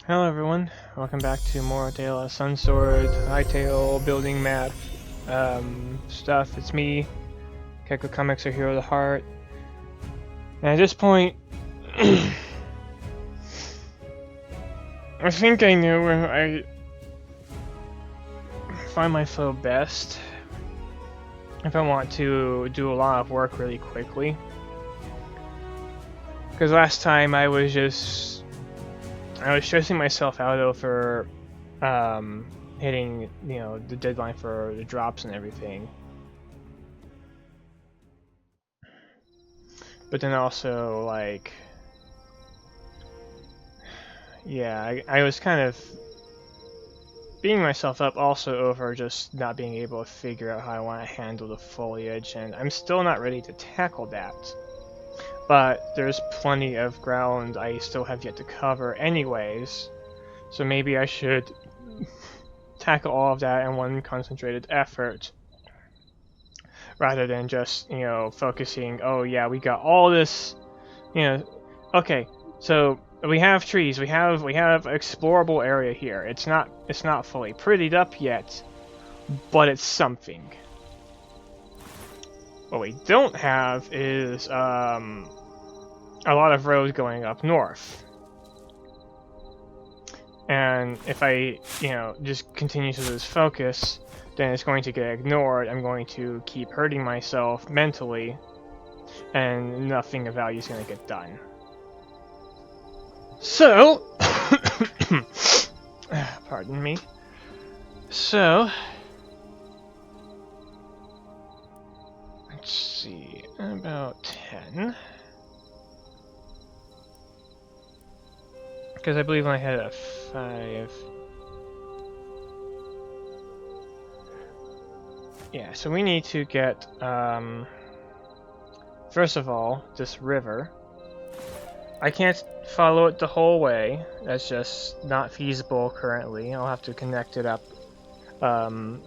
Hello everyone, welcome back to more Hytale, Sunsword, Hytale building map stuff. It's me, Keiko Comics, or Hero of the Heart. And at this point, I think I know where I find my flow best if I want to do a lot of work really quickly. Because last time I was stressing myself out over hitting, the deadline for the drops and everything. But then also, like, yeah, I was kind of beating myself up also over just not being able to figure out how I want to handle the foliage, and I'm still not ready to tackle that. But there's plenty of ground I still have yet to cover anyways, so maybe I should tackle all of that in one concentrated effort, rather than just, focusing, oh yeah, we got all this, okay, so we have trees, we have explorable area here. It's not fully prettied up yet, but it's something. What we don't have is a lot of roads going up north. And if I, just continue to lose focus, then it's going to get ignored. I'm going to keep hurting myself mentally, and nothing of value is going to get done. So, pardon me. So, let's see, about 10. Because I believe I had a 5. Yeah, so we need to get, first of all, this river. I can't follow it the whole way. That's just not feasible currently. I'll have to connect it up to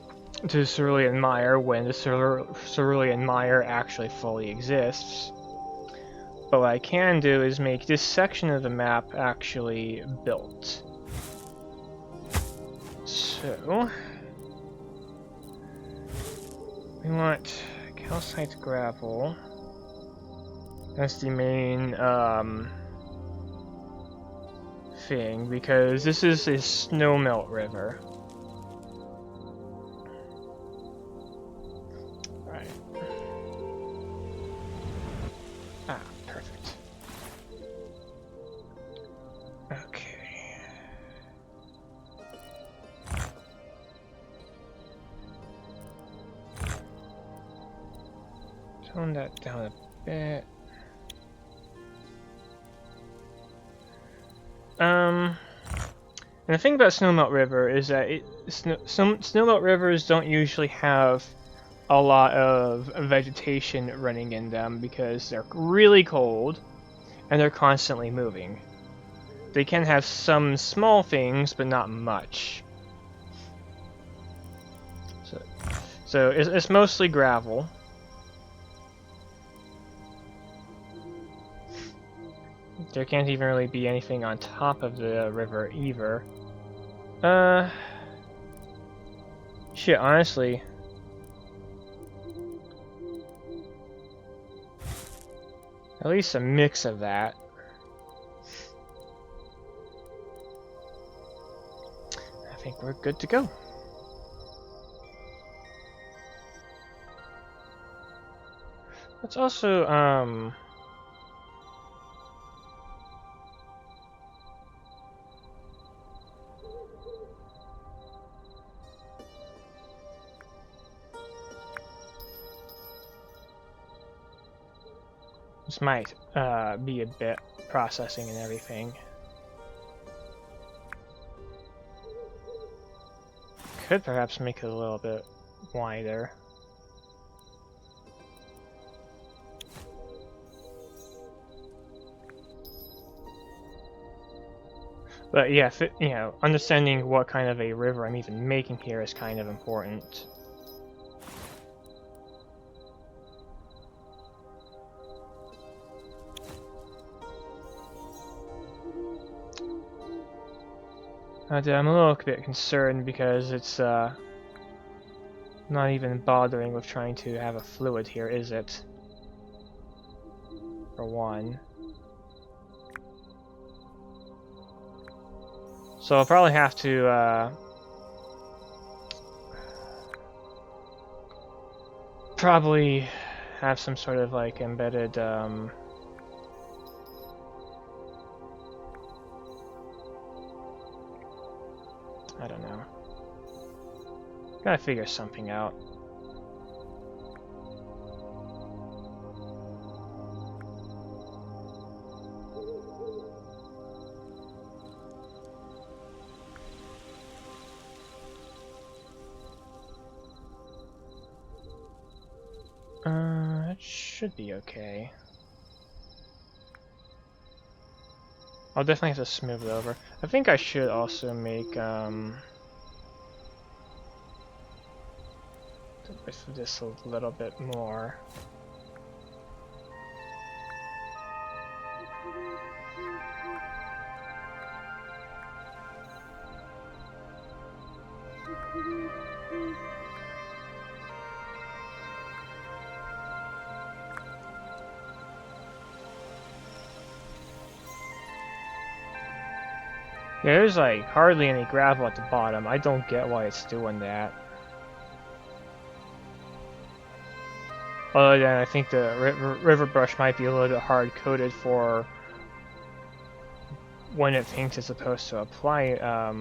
Cerulean Mire when the Cerulean Mire actually fully exists. But what I can do is make this section of the map actually built. So we want calcite gravel. That's the main thing, because this is a snowmelt river. Right. Ah, perfect. Okay. Tone that down a bit. And the thing about Snowmelt River is that some Snowmelt Rivers don't usually have a lot of vegetation running in them because they're really cold and they're constantly moving. They can have some small things, but not much. So it's mostly gravel. There can't even really be anything on top of the river either. Shit, honestly. At least a mix of that. I think we're good to go. Let's also, this might be a bit processing and everything. Could perhaps make it a little bit wider. But yeah, understanding what kind of a river I'm even making here is kind of important. I'm a little bit concerned because it's not even bothering with trying to have a fluid here, is it? For one. So I'll probably have to probably have some sort of like embedded I don't know. Gotta figure something out. It should be okay. I'll definitely have to smooth it over. I think I should also make this a little bit more. Yeah, there's like hardly any gravel at the bottom. I don't get why it's doing that. Other than I think the river brush might be a little bit hard coded for when it thinks it's supposed to apply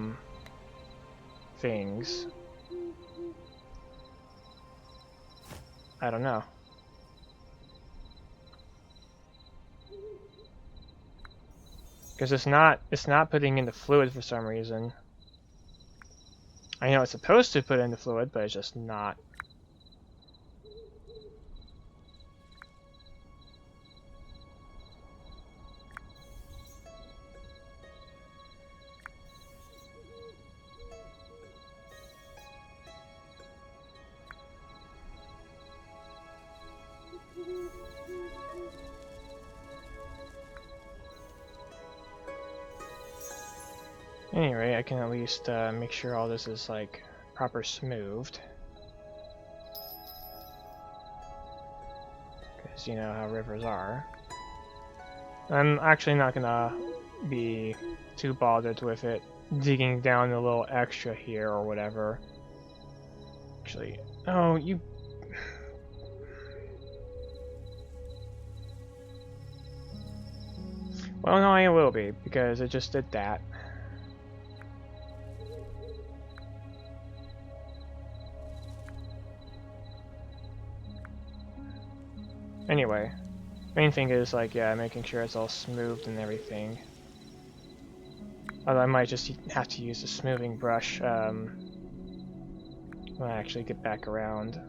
things. I don't know. Because it's not putting in the fluid for some reason. I know it's supposed to put in the fluid, but it's just not. Anyway, I can at least make sure all this is like proper smoothed. Because you know how rivers are. I'm actually not gonna be too bothered with it digging down a little extra here or whatever. Actually, oh, you... Well, no, I will be, because it just did that. Anyway, main thing is like, yeah, making sure it's all smoothed and everything. Although I might just have to use a smoothing brush when I actually get back around.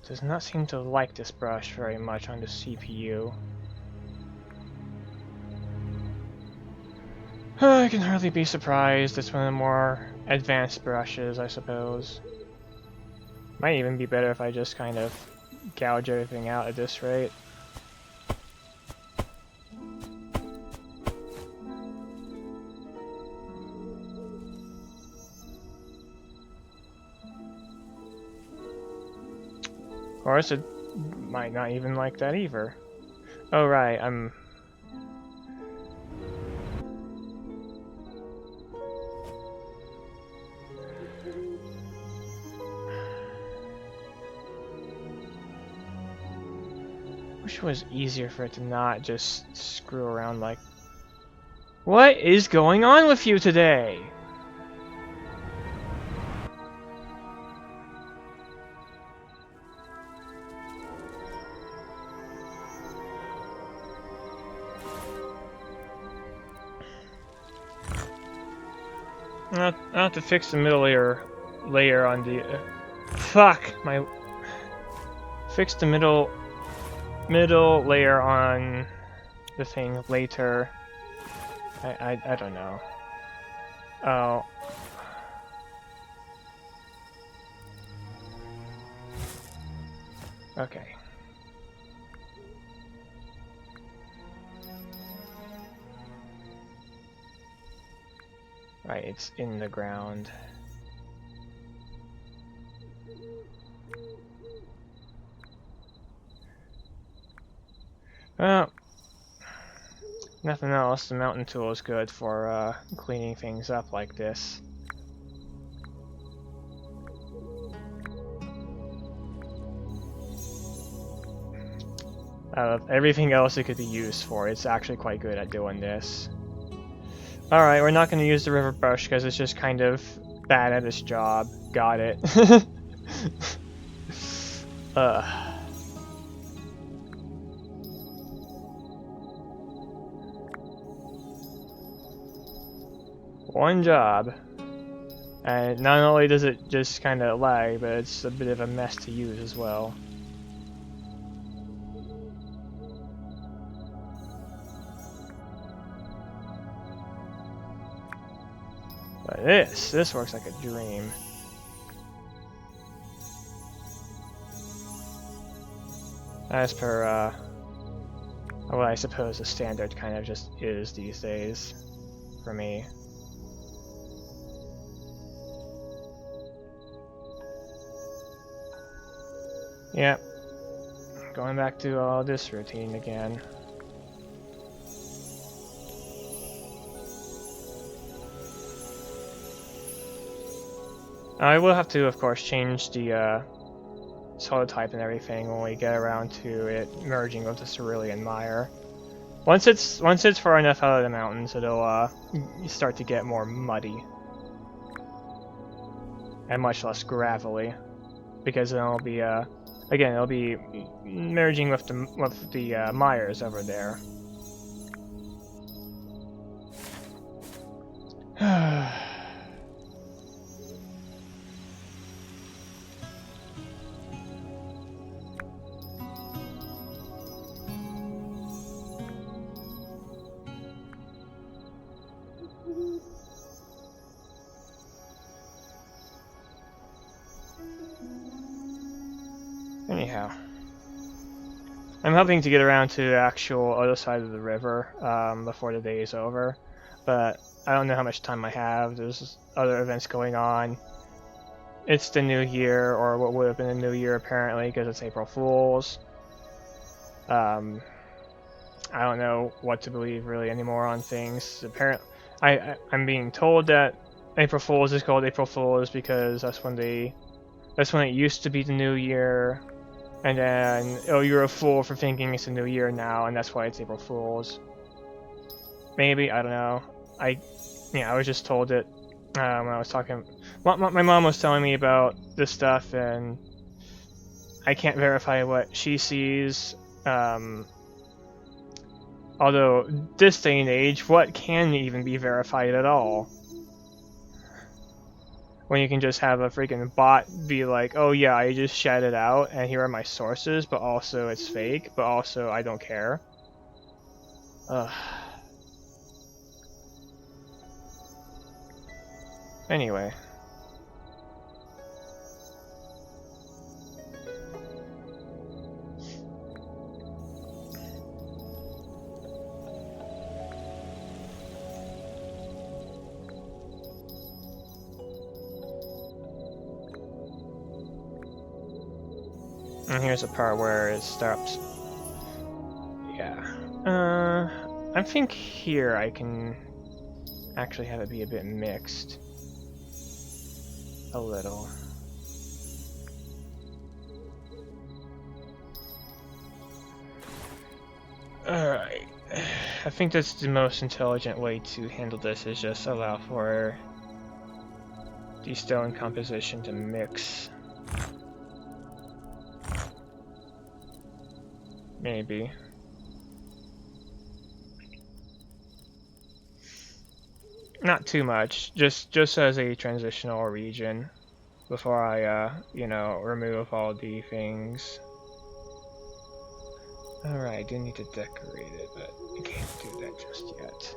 Does not seem to like this brush very much on the CPU. I can hardly be surprised. It's one of the more advanced brushes, I suppose. Might even be better if I just kind of gouge everything out at this rate. Of course, it might not even like that either. Oh right, wish it was easier for it to not just screw around like... What is going on with you today? I'll have to fix the middle ear layer on the... fuck! My... Fix the middle layer on the thing later. I don't know. Oh. Okay. Right, it's in the ground. Well, nothing else. The mountain tool is good for cleaning things up like this. Out of everything else it could be used for, it's actually quite good at doing this. Alright, we're not going to use the river brush because it's just kind of bad at its job. Got it. One job. And not only does it just kind of lag, but it's a bit of a mess to use as well. But this works like a dream. As per, what I suppose the standard kind of just is these days, for me. Yep. Going back to all this routine again. I will have to, of course, change the soil type and everything when we get around to it merging with the cerulean mire. Once it's far enough out of the mountains, it'll start to get more muddy and much less gravelly, because then it'll be again, it'll be merging with the mires over there. Anyhow, I'm hoping to get around to the actual other side of the river before the day is over, but I don't know how much time I have. There's other events going on. It's the new year, or what would have been the new year apparently, because it's April Fool's. I don't know what to believe really anymore on things. Apparently, I'm being told that April Fool's is called April Fool's because that's when it used to be the new year. And then, oh, you're a fool for thinking it's a new year now, and that's why it's April Fool's. Maybe, I don't know. I was just told it when I was talking. My mom was telling me about this stuff, and I can't verify what she sees. Although, this day and age, what can even be verified at all? When you can just have a freaking bot be like, oh yeah, I just shouted out, and here are my sources, but also it's fake, but also I don't care. Ugh. Anyway. And here's a part where it stops. Yeah. I think here I can actually have it be a bit mixed. A little. Alright. I think that's the most intelligent way to handle this, is just allow for the stone composition to mix. Maybe. Not too much, just as a transitional region. before I, you know, remove all the things. Alright, I do need to decorate it, but I can't do that just yet.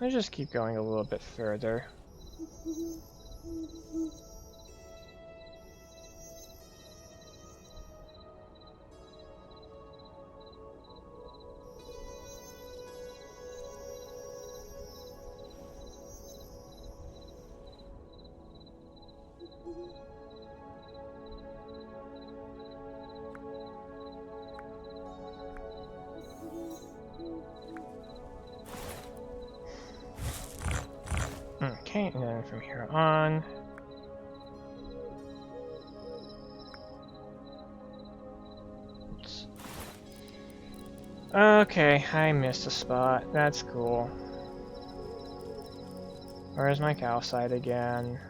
Let's just keep going a little bit further. Okay, and then from here on. Oops. Okay, I missed a spot. That's cool. Where's my calcite again?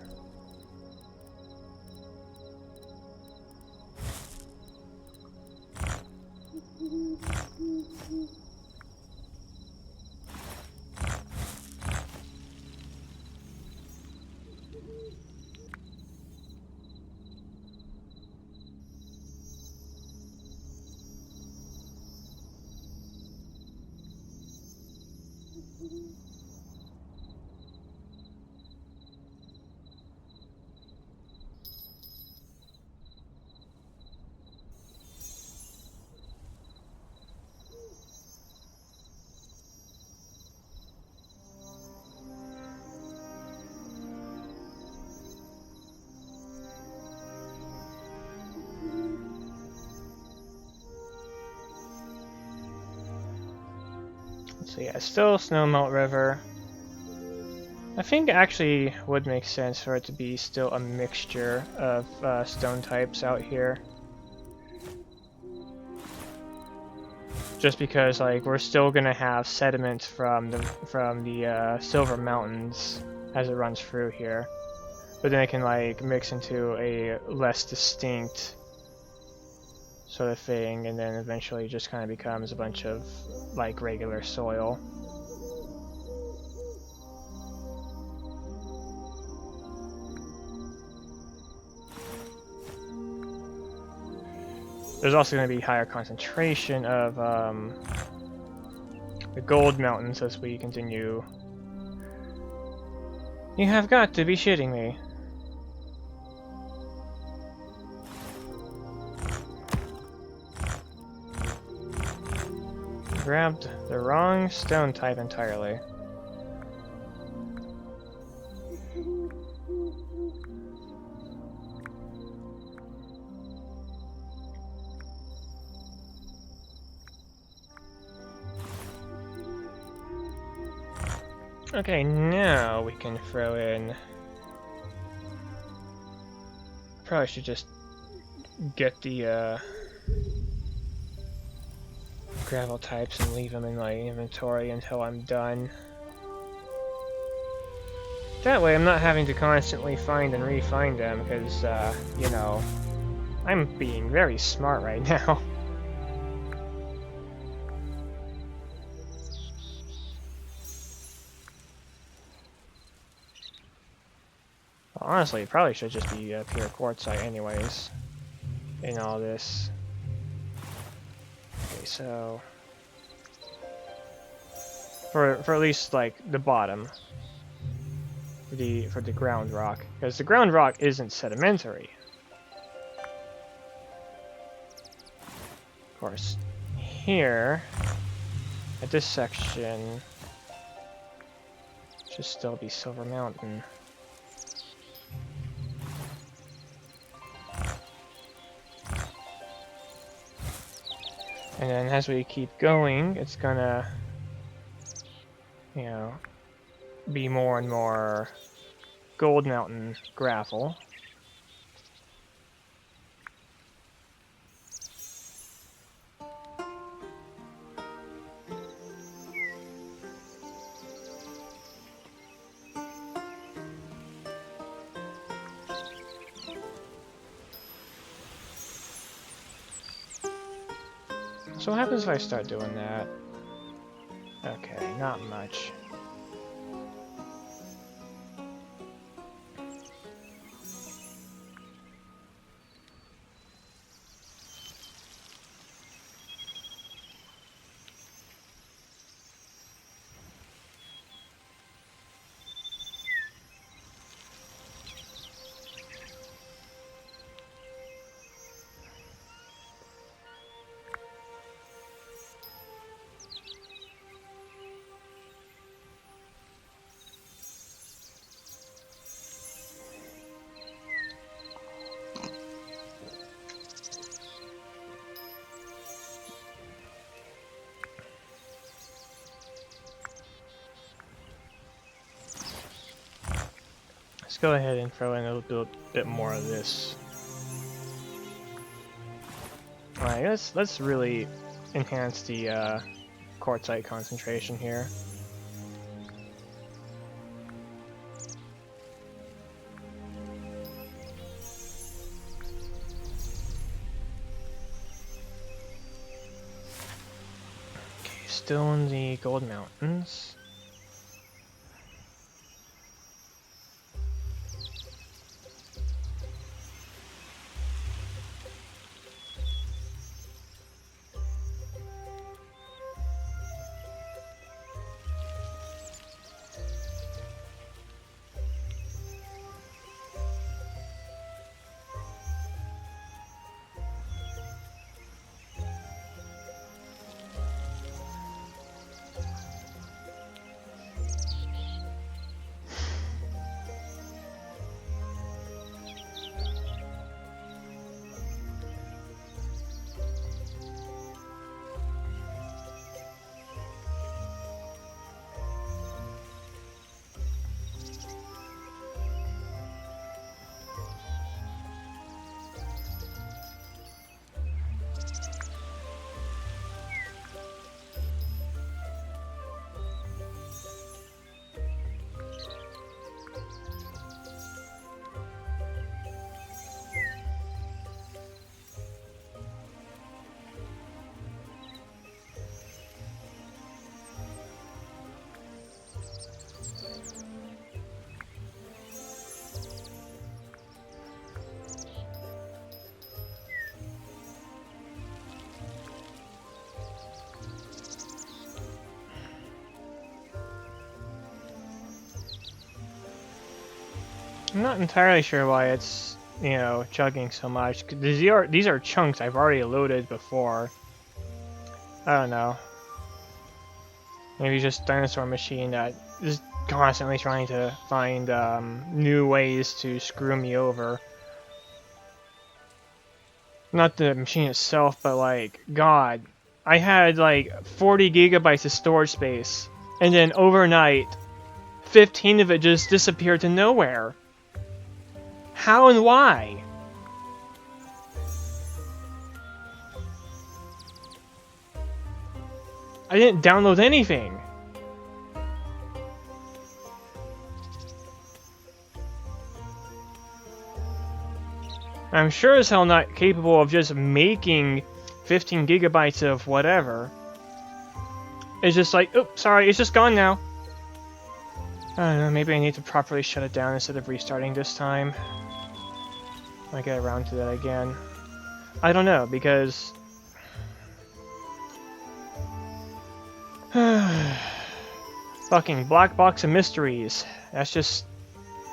So yeah, still Snowmelt River. I think it actually would make sense for it to be still a mixture of stone types out here. Just because like we're still gonna have sediment from the Silver Mountains as it runs through here, but then it can like mix into a less distinct sort of thing, and then eventually just kind of becomes a bunch of like regular soil. There's also going to be higher concentration of the gold mountains as we continue. You have got to be shitting me. Grabbed the wrong stone type entirely. Okay, now we can throw in... Probably should just get the gravel types and leave them in my inventory until I'm done. That way I'm not having to constantly find and re-find them, because, you know, I'm being very smart right now. Honestly, it probably should just be pure quartzite anyways, in all this. Okay, so... For at least, like, the bottom. For the ground rock. Because the ground rock isn't sedimentary. Of course, here, at this section, should still be Silver Mountain. And then as we keep going, it's gonna, you know, be more and more Gold Mountain gravel. So what happens if I start doing that? Okay, not much. Let's go ahead and throw in a little bit more of this. Alright, let's really enhance the quartzite concentration here. Okay, still in the gold mountains. I'm not entirely sure why it's, you know, chugging so much. 'Cause these are chunks I've already loaded before. I don't know. Maybe just dinosaur machine that is constantly trying to find new ways to screw me over. Not the machine itself, but like, God, I had like 40 gigabytes of storage space, and then overnight, 15 of it just disappeared to nowhere. How and why? I didn't download anything. I'm sure as hell not capable of just making 15 gigabytes of whatever. It's just like, oops, sorry, it's just gone now. I don't know, maybe I need to properly shut it down instead of restarting this time. Might get around to that again. I don't know, because... fucking black box of mysteries. That's just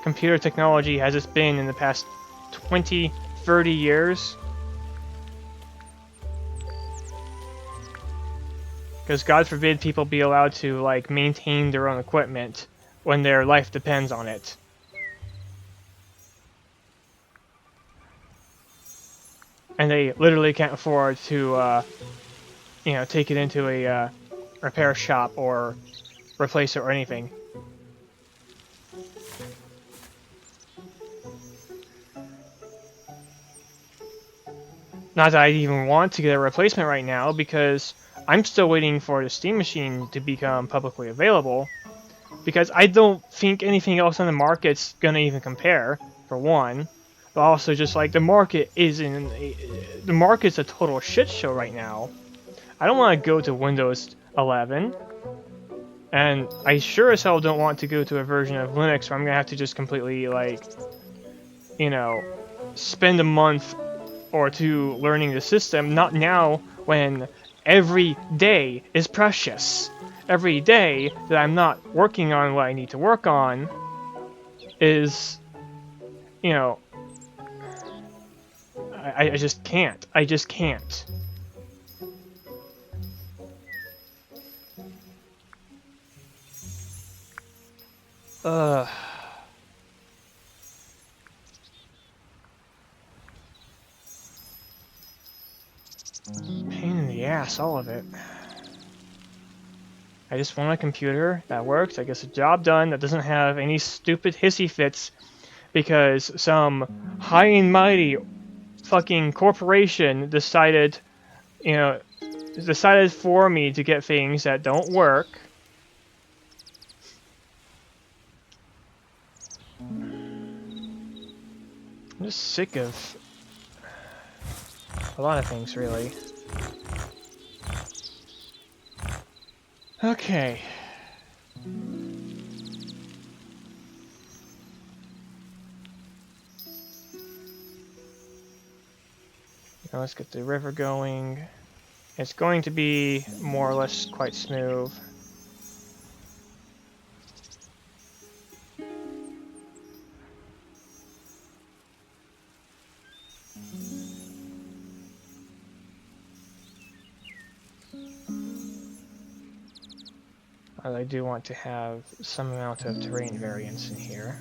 computer technology as it's been in the past 20, 30 years. Because God forbid people be allowed to, like, maintain their own equipment when their life depends on it. And they literally can't afford to, you know, take it into a repair shop or replace it or anything. Not that I even want to get a replacement right now, because I'm still waiting for the Steam Machine to become publicly available, because I don't think anything else on the market's gonna even compare, for one. But also just like the market is the market's a total shit show right now. I don't want to go to Windows 11. And I sure as hell don't want to go to a version of Linux where I'm going to have to just completely, like, you know, spend a month or two learning the system. Not now when every day is precious. Every day that I'm not working on what I need to work on is, you know, I just can't. I just can't. Ugh. Pain in the ass, all of it. I just want a computer that works, that gets the job done, that doesn't have any stupid hissy fits because some high and mighty fucking corporation decided, you know, decided for me to get things that don't work. I'm just sick of a lot of things, really. Okay. Now let's get the river going. It's going to be more or less quite smooth. I do want to have some amount of terrain variance in here.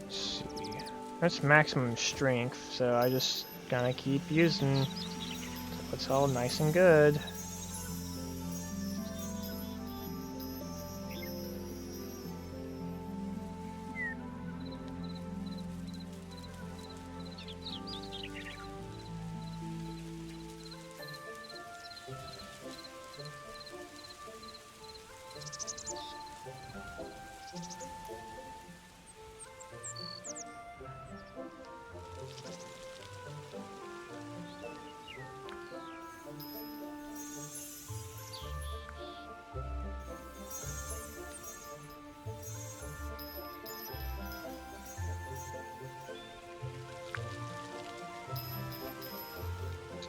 Let's see. That's maximum strength, so I just gotta keep using. So it's all nice and good.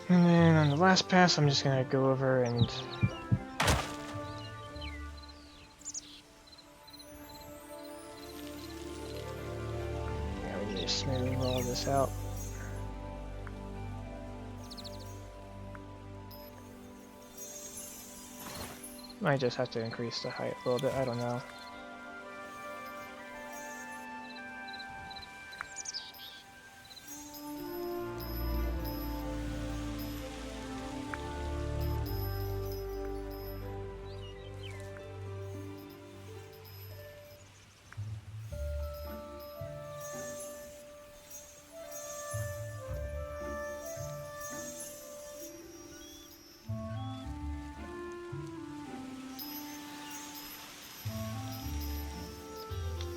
And then on the last pass, I'm just gonna go over and really smooth all this out. Might just have to increase the height a little bit, I don't know.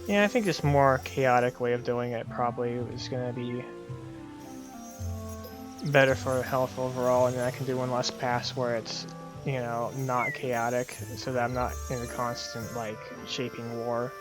Yeah, I think this more chaotic way of doing it probably is gonna be better for health overall, and then I can do one less pass where it's, you know, not chaotic, so that I'm not in a constant, like, shaping war.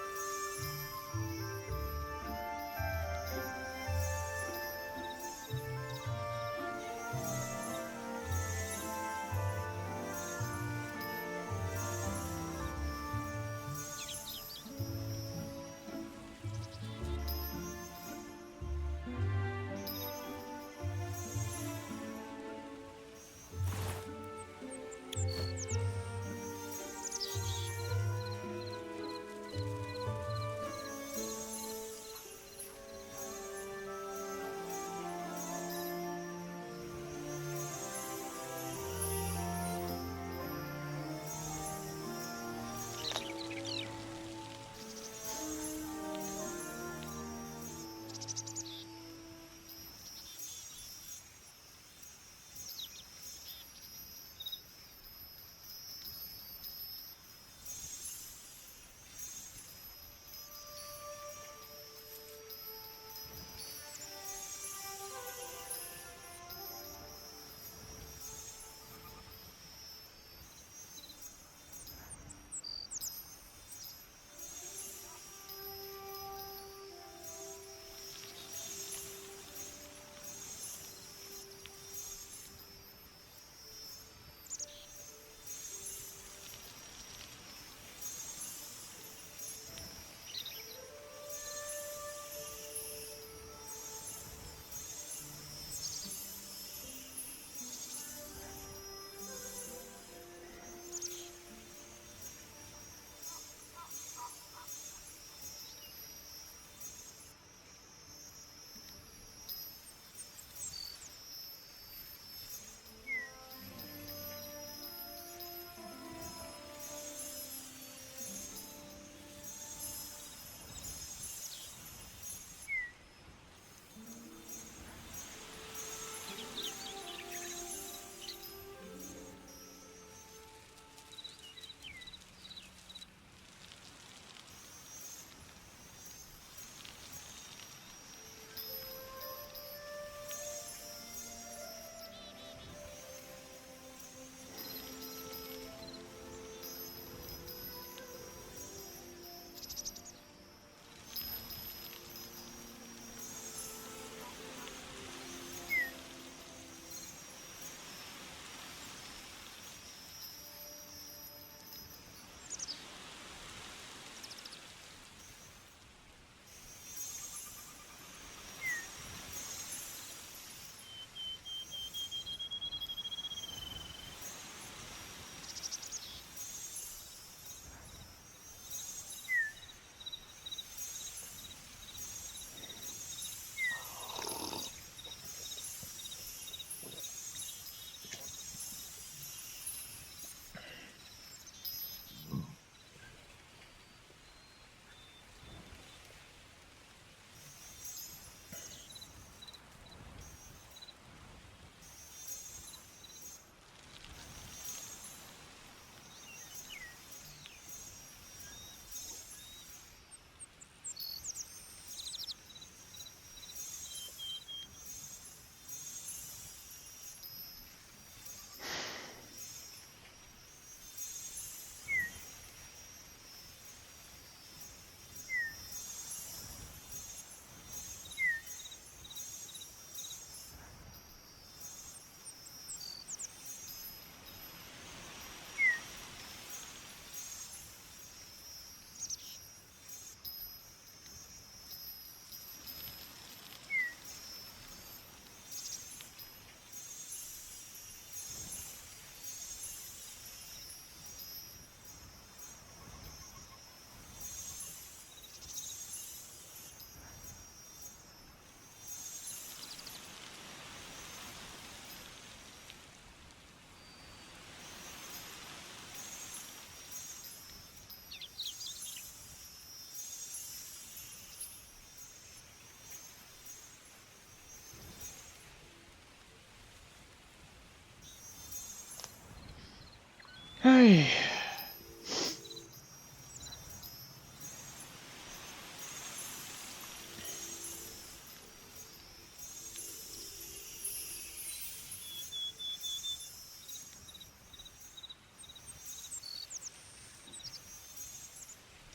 Hey.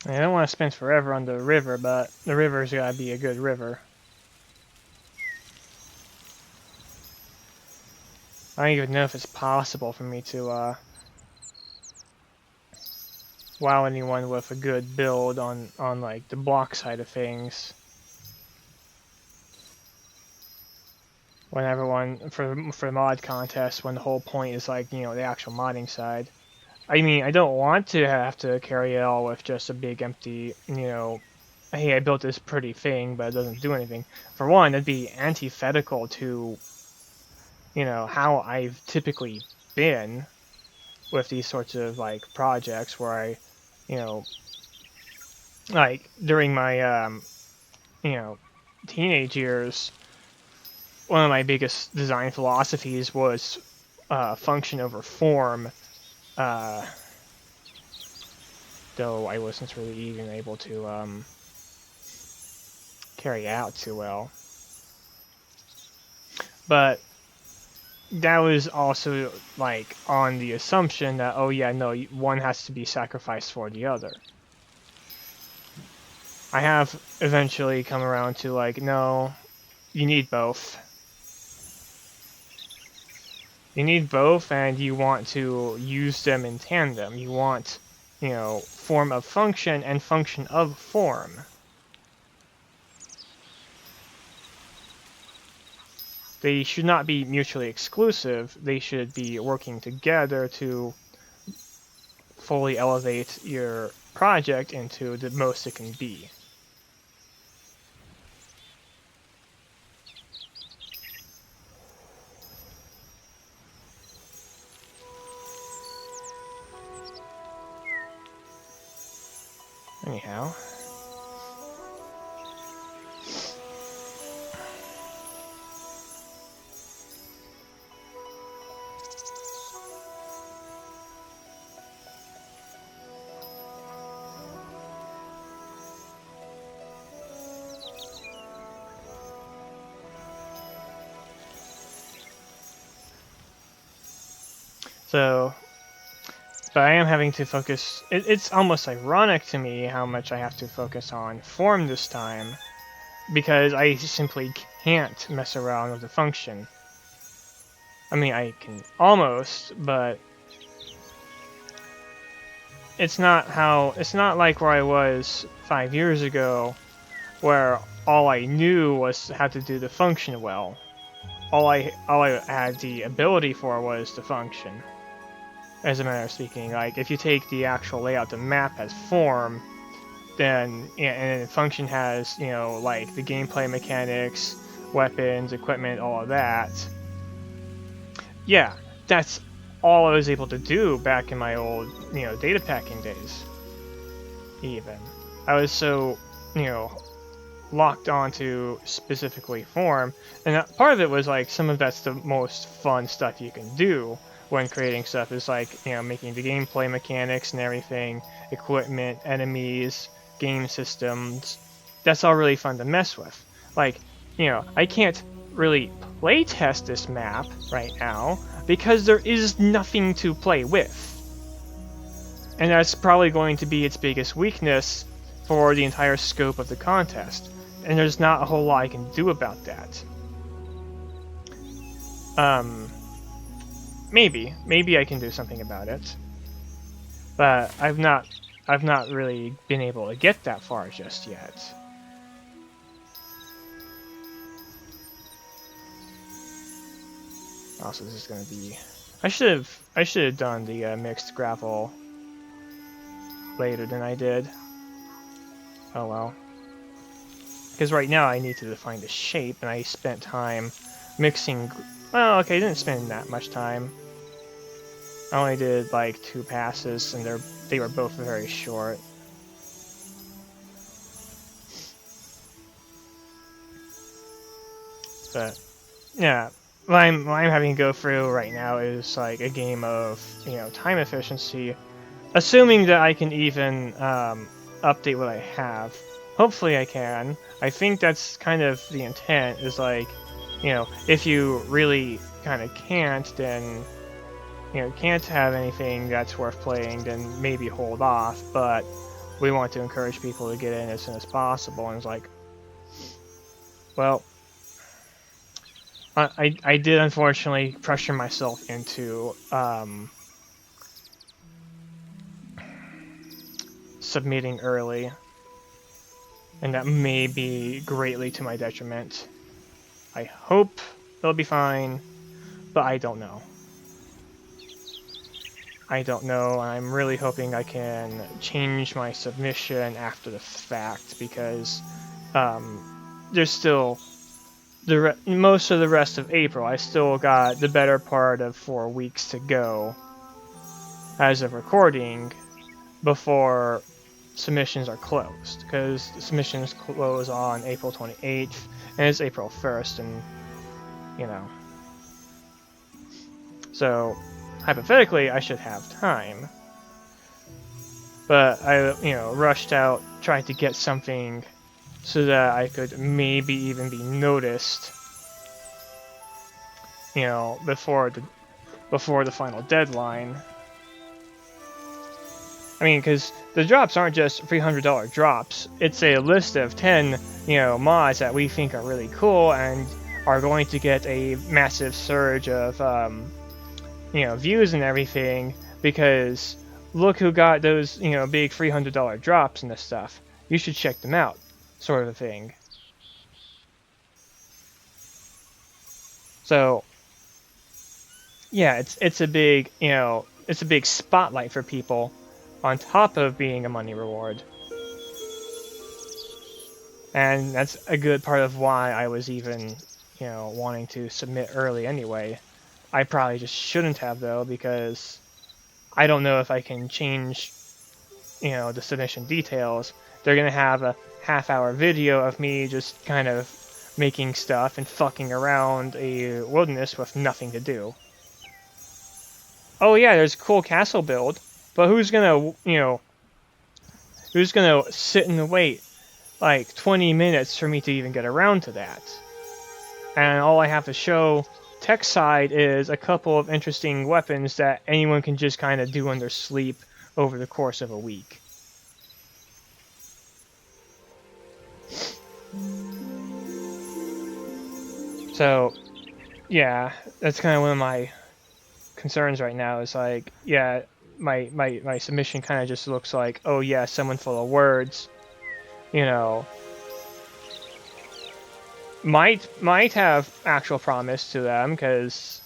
I don't want to spend forever on the river, but the river's gotta be a good river. I don't even know if it's possible for me to wow anyone with a good build on like the block side of things. When everyone for mod contests, when the whole point is like, you know, the actual modding side. I mean, I don't want to have to carry it all with just a big empty, you know, hey, I built this pretty thing, but it doesn't do anything. For one, it'd be antithetical to, you know, how I've typically been with these sorts of like projects where I, you know, like during my you know, teenage years, one of my biggest design philosophies was function over form. Uh, though I wasn't really even able to carry out too well. But that was also like on the assumption that, oh yeah, no, one has to be sacrificed for the other. I have eventually come around to like, no, you need both. You need both, and you want to use them in tandem. You want, you know, form of function and function of form. They should not be mutually exclusive. They should be working together to fully elevate your project into the most it can be. Anyhow. So, but I am having to focus. It's almost ironic to me how much I have to focus on form this time, because I simply can't mess around with the function. I mean, I can almost, but it's not like where I was 5 years ago, where all I knew was how to do the function well. All I had the ability for was the function. As a matter of speaking, like if you take the actual layout, the map as form, then and function has, you know, like the gameplay mechanics, weapons, equipment, all of that. Yeah, that's all I was able to do back in my old, you know, data packing days. Even I was so, you know, locked onto specifically form, and part of it was like some of that's the most fun stuff you can do when creating stuff is like, you know, making the gameplay mechanics and everything, equipment, enemies, game systems. That's all really fun to mess with. Like, you know, I can't really play test this map right now because there is nothing to play with. And that's probably going to be its biggest weakness for the entire scope of the contest. And there's not a whole lot I can do about that. Maybe I can do something about it, but I've not really been able to get that far just yet. Also, this is going to be. I should have done the mixed gravel later than I did. Oh well. Because right now I need to define the shape, and I spent time mixing. Well, okay, I didn't spend that much time. I only did like 2 passes, and they were both very short. But yeah, what I'm having to go through right now is like a game of, you know, time efficiency, assuming that I can even update what I have. Hopefully I can. I think that's kind of the intent, is like, you know, if you really kind of can't, then, you know, can't have anything that's worth playing, then maybe hold off. But we want to encourage people to get in as soon as possible. And it's like, well, I did unfortunately pressure myself into submitting early, and that may be greatly to my detriment. I hope it'll be fine, but I don't know. I don't know. I'm really hoping I can change my submission after the fact, because there's still most of the rest of April. I still got the better part of 4 weeks to go as of recording before submissions are closed, because submissions close on April 28th and it's April 1st, and you know, so hypothetically I should have time, but I rushed out trying to get something so that I could maybe even be noticed, before the final deadline. I mean, because the drops aren't just $300 drops. It's a list of 10, mods that we think are really cool and are going to get a massive surge of, views and everything, because look who got those, big $300 drops and this stuff. You should check them out, sort of a thing. So, yeah, it's a big, it's a big spotlight for people, on top of being a money reward. And that's a good part of why I was even, wanting to submit early anyway. I probably just shouldn't have, though, because I don't know if I can change, the submission details. They're going to have a half-hour video of me just kind of making stuff and fucking around a wilderness with nothing to do. Oh yeah, there's a cool castle build, but who's gonna sit and wait like 20 minutes for me to even get around to that? And all I have to show tech side is a couple of interesting weapons that anyone can just kind of do in their sleep over the course of a week. So, yeah, that's kind of one of my concerns right now, is like, yeah, my submission kind of just looks like, oh yeah, someone full of words, might have actual promise to them, because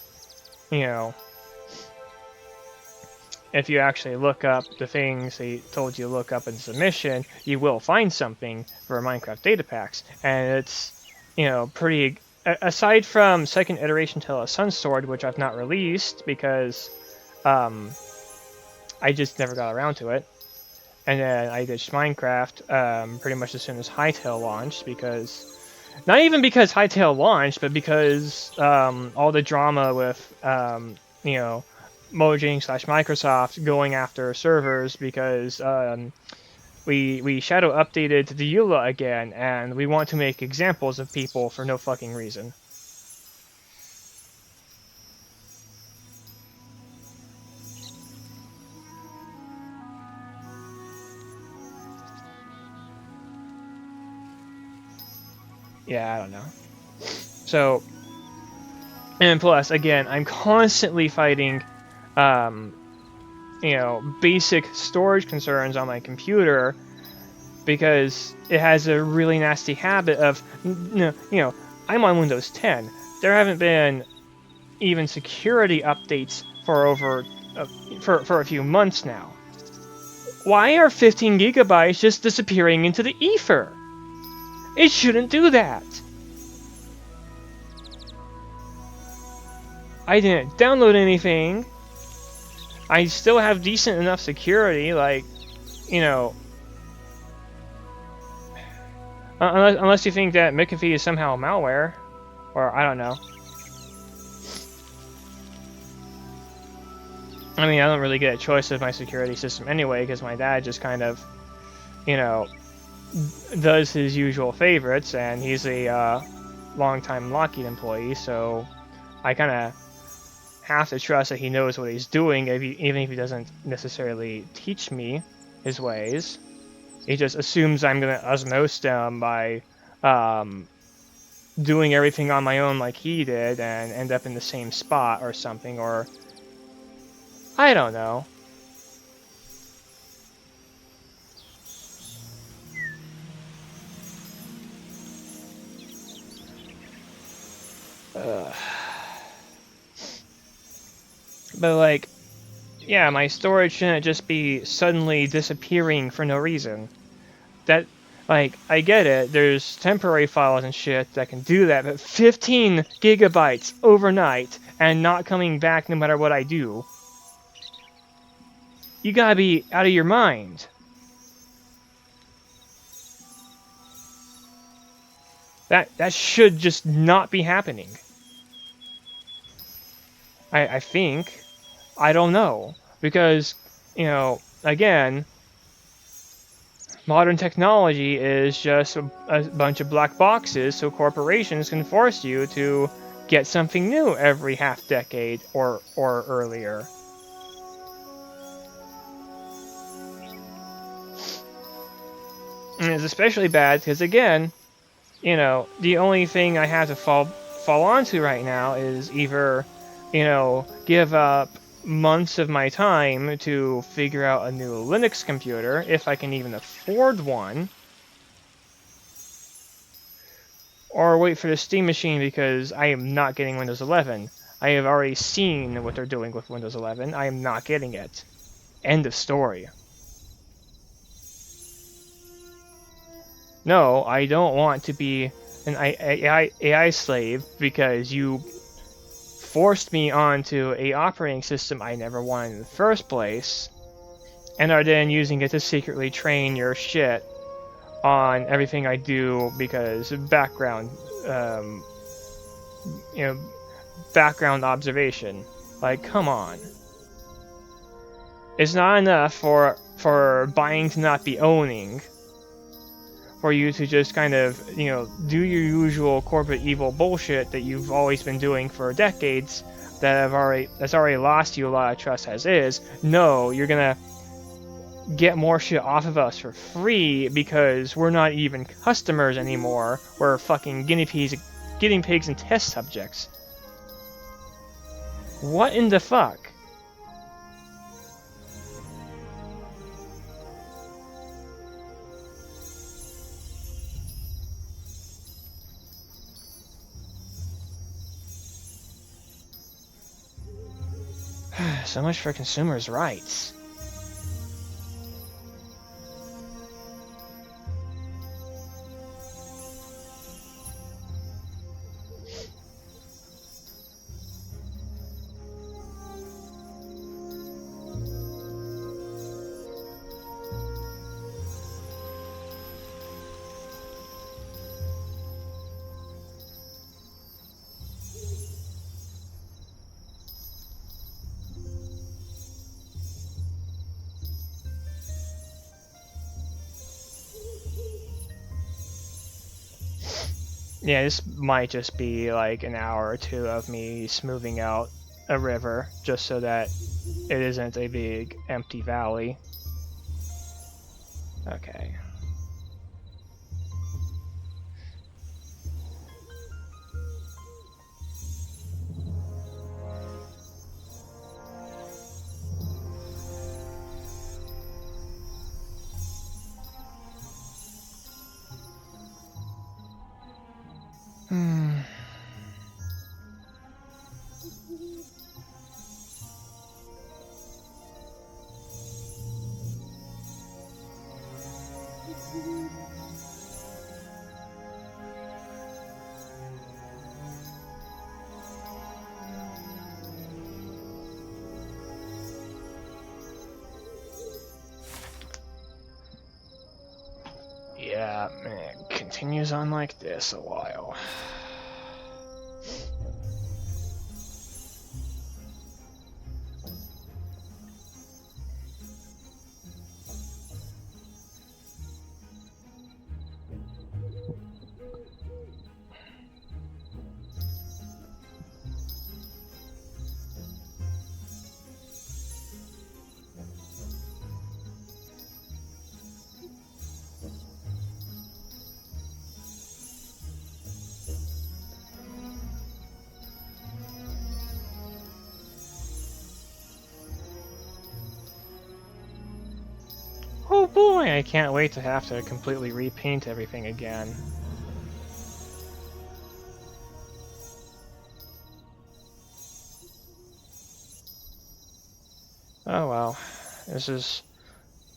if you actually look up the things they told you to look up in submission, you will find something for Minecraft data packs, and it's pretty. Aside from second iteration Tale of Sunsword, which I've not released because I just never got around to it, and then I ditched Minecraft pretty much as soon as Hytale launched, because not even because Hytale launched, but because all the drama with Mojang / Microsoft going after servers, because we shadow updated the EULA again, and we want to make examples of people for no fucking reason. Yeah, I don't know. So, and plus, again, I'm constantly fighting, basic storage concerns on my computer, because it has a really nasty habit of, I'm on Windows 10. There haven't been even security updates for over for a few months now. Why are 15 gigabytes just disappearing into the ether? It shouldn't do that. I didn't download anything. I still have decent enough security, like, unless you think that McAfee is somehow malware, or I don't know. I mean, I don't really get a choice of my security system anyway, because my dad just kind of, does his usual favorites, and he's a long-time Lockheed employee, so I kind of have to trust that he knows what he's doing, even if he doesn't necessarily teach me his ways. He just assumes I'm gonna osmose them by doing everything on my own like he did and end up in the same spot or something, or I don't know. But like, yeah, my storage shouldn't just be suddenly disappearing for no reason. That, like, I get it, there's temporary files and shit that can do that, but 15 gigabytes overnight and not coming back no matter what I do. You gotta be out of your mind. That should just not be happening. I think. I don't know. Because, you know, again, modern technology is just a bunch of black boxes so corporations can force you to get something new every half decade or earlier. And it's especially bad because, again, you know, the only thing I have to fall onto right now is either, you know, give up months of my time to figure out a new Linux computer, if I can even afford one, or wait for the Steam machine because I am not getting Windows 11. I have already seen what they're doing with Windows 11. I am not getting it. End of story. No, I don't want to be an AI slave because you forced me onto a operating system I never wanted in the first place, and are then using it to secretly train your shit on everything I do because background, you know, background observation. Like, come on. It's not enough for buying to not be owning, for you to just kind of, you know, do your usual corporate evil bullshit that you've always been doing for decades that's already lost you a lot of trust as is. No, you're gonna get more shit off of us for free because we're not even customers anymore. We're fucking guinea pigs and test subjects. What in the fuck? So much for consumers' rights. Yeah, this might just be like an hour or two of me smoothing out a river just so that it isn't a big empty valley. Okay. Hmm. Yeah, it continues on like this a while. Oh boy, I can't wait to have to completely repaint everything again. Oh well, this is,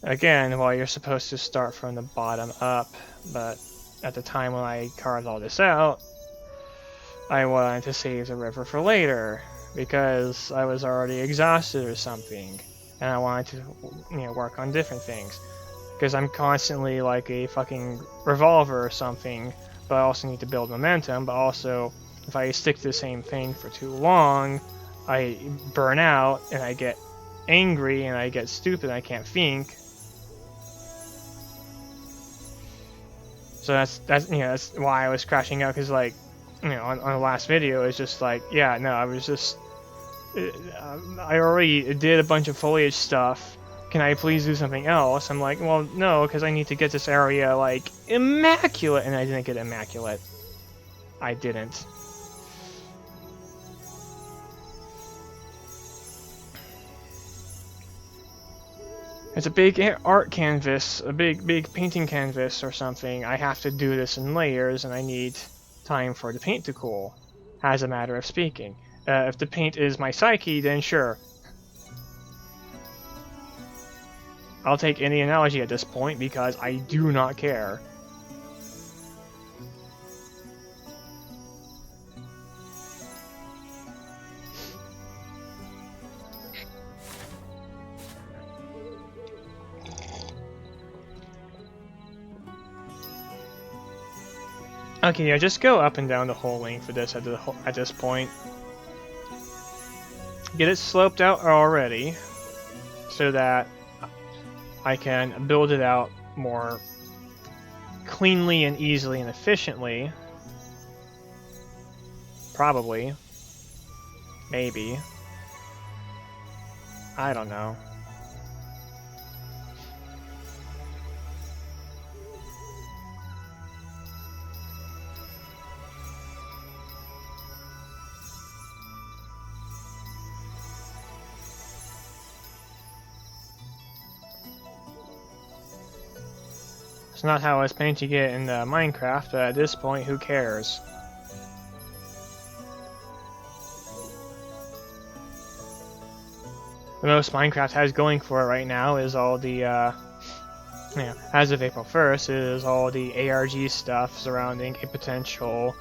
again, well, you're supposed to start from the bottom up, but at the time when I carved all this out, I wanted to save the river for later, because I was already exhausted or something, and I wanted to, work on different things. Because I'm constantly like a fucking revolver or something, but I also need to build momentum, but also, if I stick to the same thing for too long, I burn out, and I get angry, and I get stupid, and I can't think. So that's why I was crashing out, because like, on the last video, it's just like, yeah, no, I was just, I already did a bunch of foliage stuff. Can I please do something else? I'm like, well, no, because I need to get this area, like, immaculate, and I didn't get immaculate. I didn't. It's a big art canvas, a big painting canvas or something. I have to do this in layers, and I need time for the paint to cool, as a matter of speaking. If the paint is my psyche, then sure. I'll take any analogy at this point, because I do not care. Okay, yeah, just go up and down the whole length for this at this point. Get it sloped out already, so that I can build it out more cleanly and easily and efficiently. Probably. Maybe. I don't know. It's not how I was painting it in Minecraft, but at this point, who cares? The most Minecraft has going for it right now is all the, as of April 1st, is all the ARG stuff surrounding a potential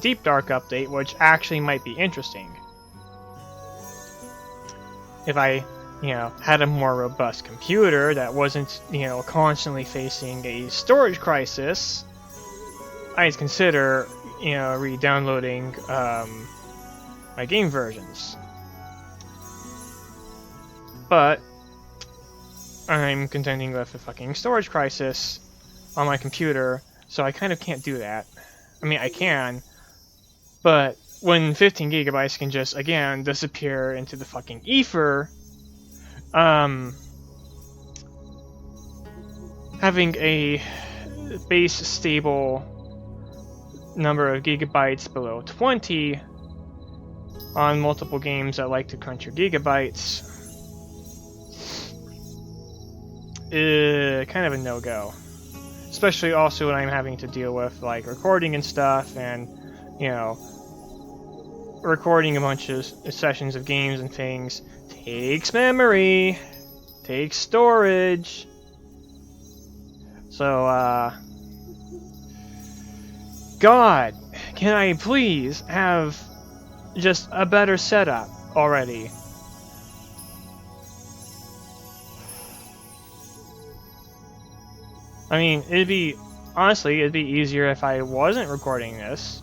Deep Dark update, which actually might be interesting. If I, had a more robust computer that wasn't, constantly facing a storage crisis, I'd consider, re-downloading my game versions. But I'm contending with a fucking storage crisis on my computer, so I kind of can't do that. I mean, I can, but when 15 gigabytes can just, again, disappear into the fucking ether, having a base stable number of gigabytes below 20 on multiple games that like to crunch your gigabytes is kind of a no-go. Especially also when I'm having to deal with like recording and stuff, and recording a bunch of sessions of games and things takes memory, takes storage. So, God, can I please have just a better setup already? I mean, honestly, it'd be easier if I wasn't recording this,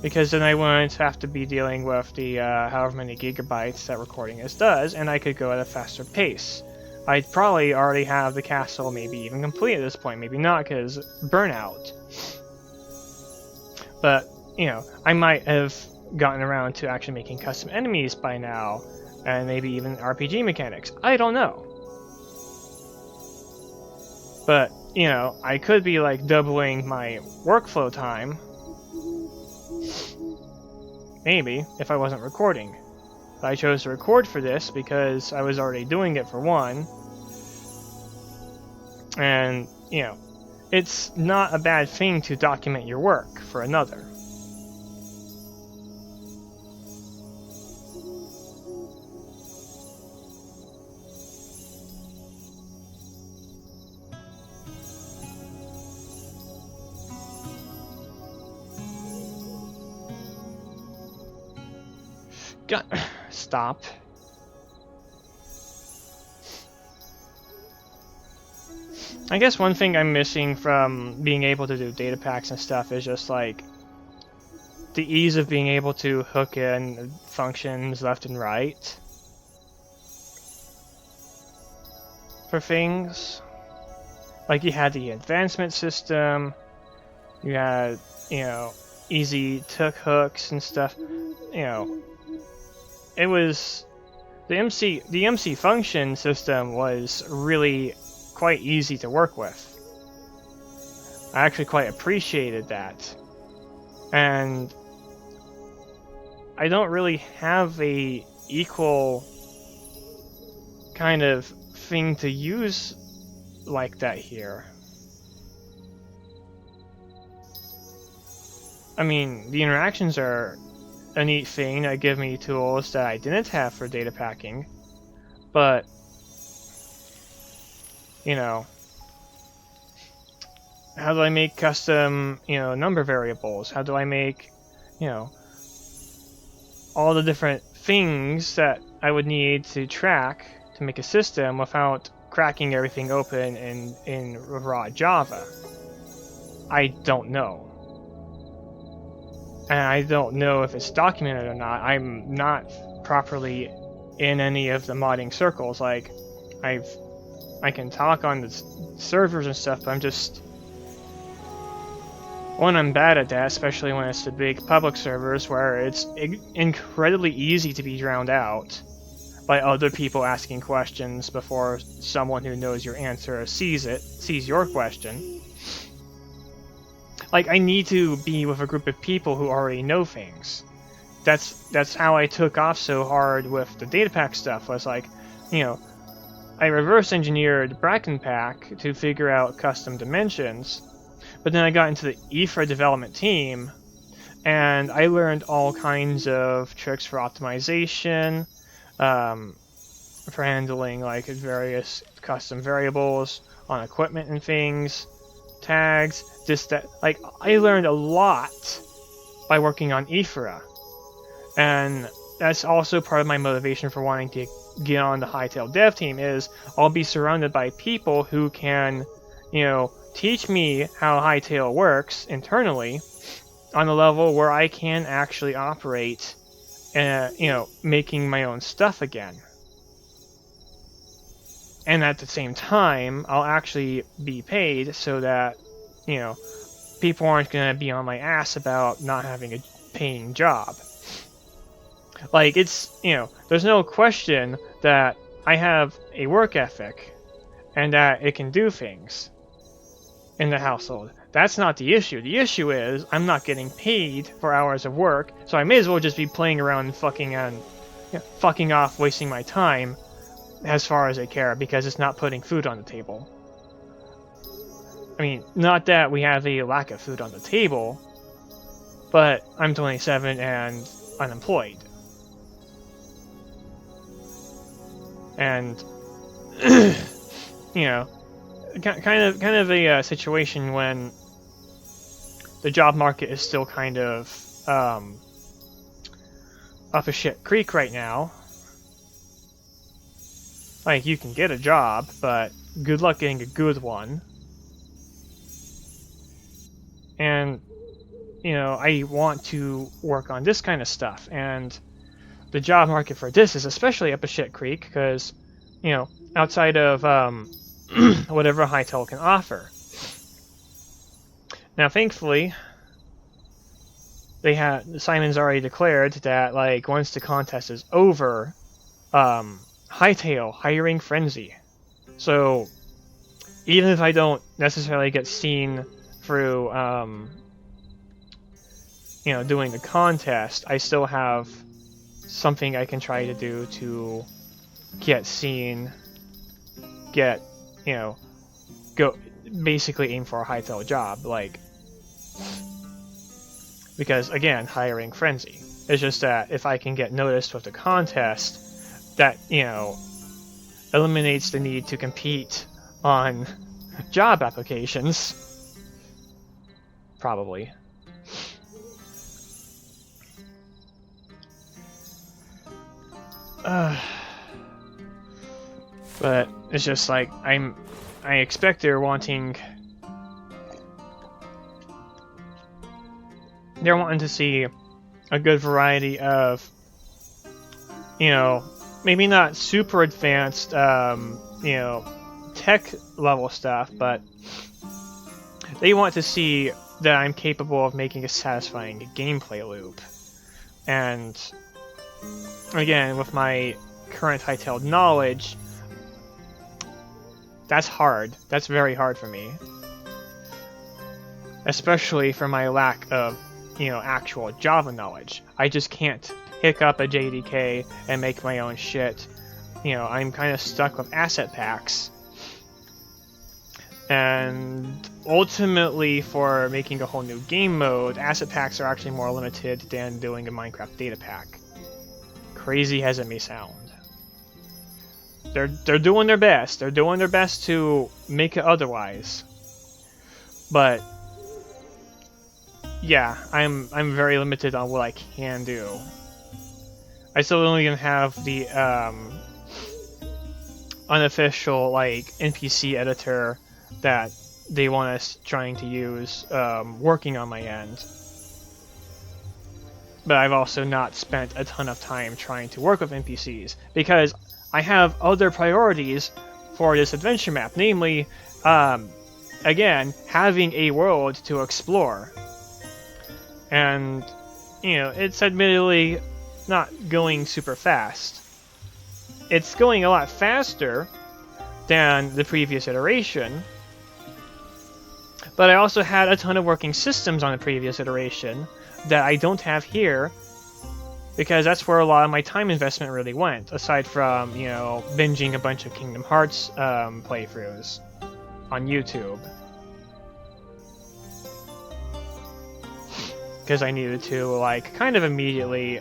because then I wouldn't have to be dealing with the however many gigabytes that recording this does, and I could go at a faster pace. I'd probably already have the castle maybe even complete at this point, maybe not, because burnout. But, I might have gotten around to actually making custom enemies by now, and maybe even RPG mechanics. I don't know. But, I could be like doubling my workflow time. Maybe, if I wasn't recording. But I chose to record for this because I was already doing it for one. And, you know, it's not a bad thing to document your work for another. Stop. I guess one thing I'm missing from being able to do data packs and stuff is just like the ease of being able to hook in functions left and right for things. Like you had the advancement system, you had, you know, easy took hooks and stuff. You know, it was the MC function system was really quite easy to work with. I actually quite appreciated that. And I don't really have a equal kind of thing to use like that here. I mean, the interactions are a neat thing that give me tools that I didn't have for data packing, but you know, how do I make custom, you know, number variables? How do I make, you know, all the different things that I would need to track to make a system without cracking everything open in raw Java? I don't know. And I don't know if it's documented or not. I'm not properly in any of the modding circles. Like, I can talk on the servers and stuff, but I'm just... One, I'm bad at that, especially when it's the big public servers where it's incredibly easy to be drowned out by other people asking questions before someone who knows your answer sees your question. Like, I need to be with a group of people who already know things. That's how I took off so hard with the data pack stuff, was like, you know, I reverse engineered Bracken Pack to figure out custom dimensions, but then I got into the IFRA development team, and I learned all kinds of tricks for optimization, for handling like various custom variables on equipment and things, tags, that. Like, I learned a lot by working on IFRA, and that's also part of my motivation for wanting to get on the Hytale dev team. Is I'll be surrounded by people who can, you know, teach me how Hytale works internally on a level where I can actually operate, you know, making my own stuff again. And at the same time, I'll actually be paid so that, you know, people aren't going to be on my ass about not having a paying job. Like, it's, you know, there's no question that I have a work ethic and that it can do things in the household. That's not the issue. The issue is I'm not getting paid for hours of work, so I may as well just be playing around and fucking off, wasting my time as far as I care, because it's not putting food on the table. I mean, not that we have a lack of food on the table, but I'm 27 and unemployed. And, you know, kind of a situation when the job market is still kind of up a shit creek right now. Like, you can get a job, but good luck getting a good one. And, you know, I want to work on this kind of stuff, and the job market for this is especially up a shit creek because, you know, outside of whatever Hytale can offer. Now, thankfully, Simon's already declared that, like, once the contest is over, Hytale hiring frenzy. So even if I don't necessarily get seen through, you know, doing the contest, I still have something I can try to do to get seen, get, you know, basically aim for a Hytale job, like, because again, hiring frenzy. It's just that if I can get noticed with the contest, that, you know, eliminates the need to compete on job applications. Probably. But it's just like I expect they're wanting to see a good variety of, you know, maybe not super advanced, you know, tech level stuff, but they want to see that I'm capable of making a satisfying gameplay loop. And again, with my current Hytale knowledge, that's hard. That's very hard for me. Especially for my lack of, you know, actual Java knowledge. I just can't pick up a JDK and make my own shit. You know, I'm kind of stuck with asset packs. And ultimately, for making a whole new game mode, asset packs are actually more limited than doing a Minecraft data pack. Crazy as it may sound. They're doing their best. They're doing their best to make it otherwise. But yeah, I'm very limited on what I can do. I still don't even have the unofficial like NPC editor that they want us trying to use working on my end. But I've also not spent a ton of time trying to work with NPCs because I have other priorities for this adventure map, namely, again, having a world to explore. And, you know, it's admittedly not going super fast. It's going a lot faster than the previous iteration, but I also had a ton of working systems on the previous iteration that I don't have here, because that's where a lot of my time investment really went, aside from, you know, binging a bunch of Kingdom Hearts playthroughs on YouTube. Because I needed to, like, kind of immediately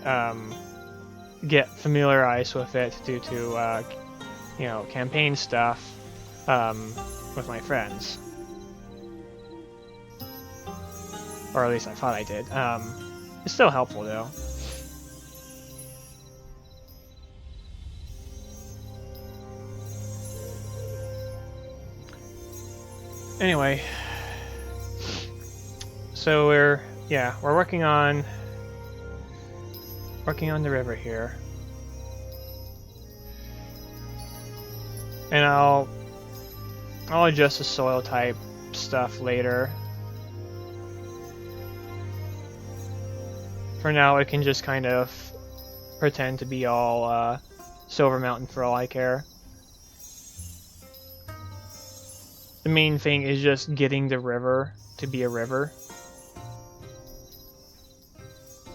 get familiarized with it due to, you know, campaign stuff with my friends. Or at least I thought I did. It's still helpful, though. Anyway, so we're working on the river here, and I'll adjust the soil type stuff later. For now, it can just kind of pretend to be all Silver Mountain for all I care. The main thing is just getting the river to be a river.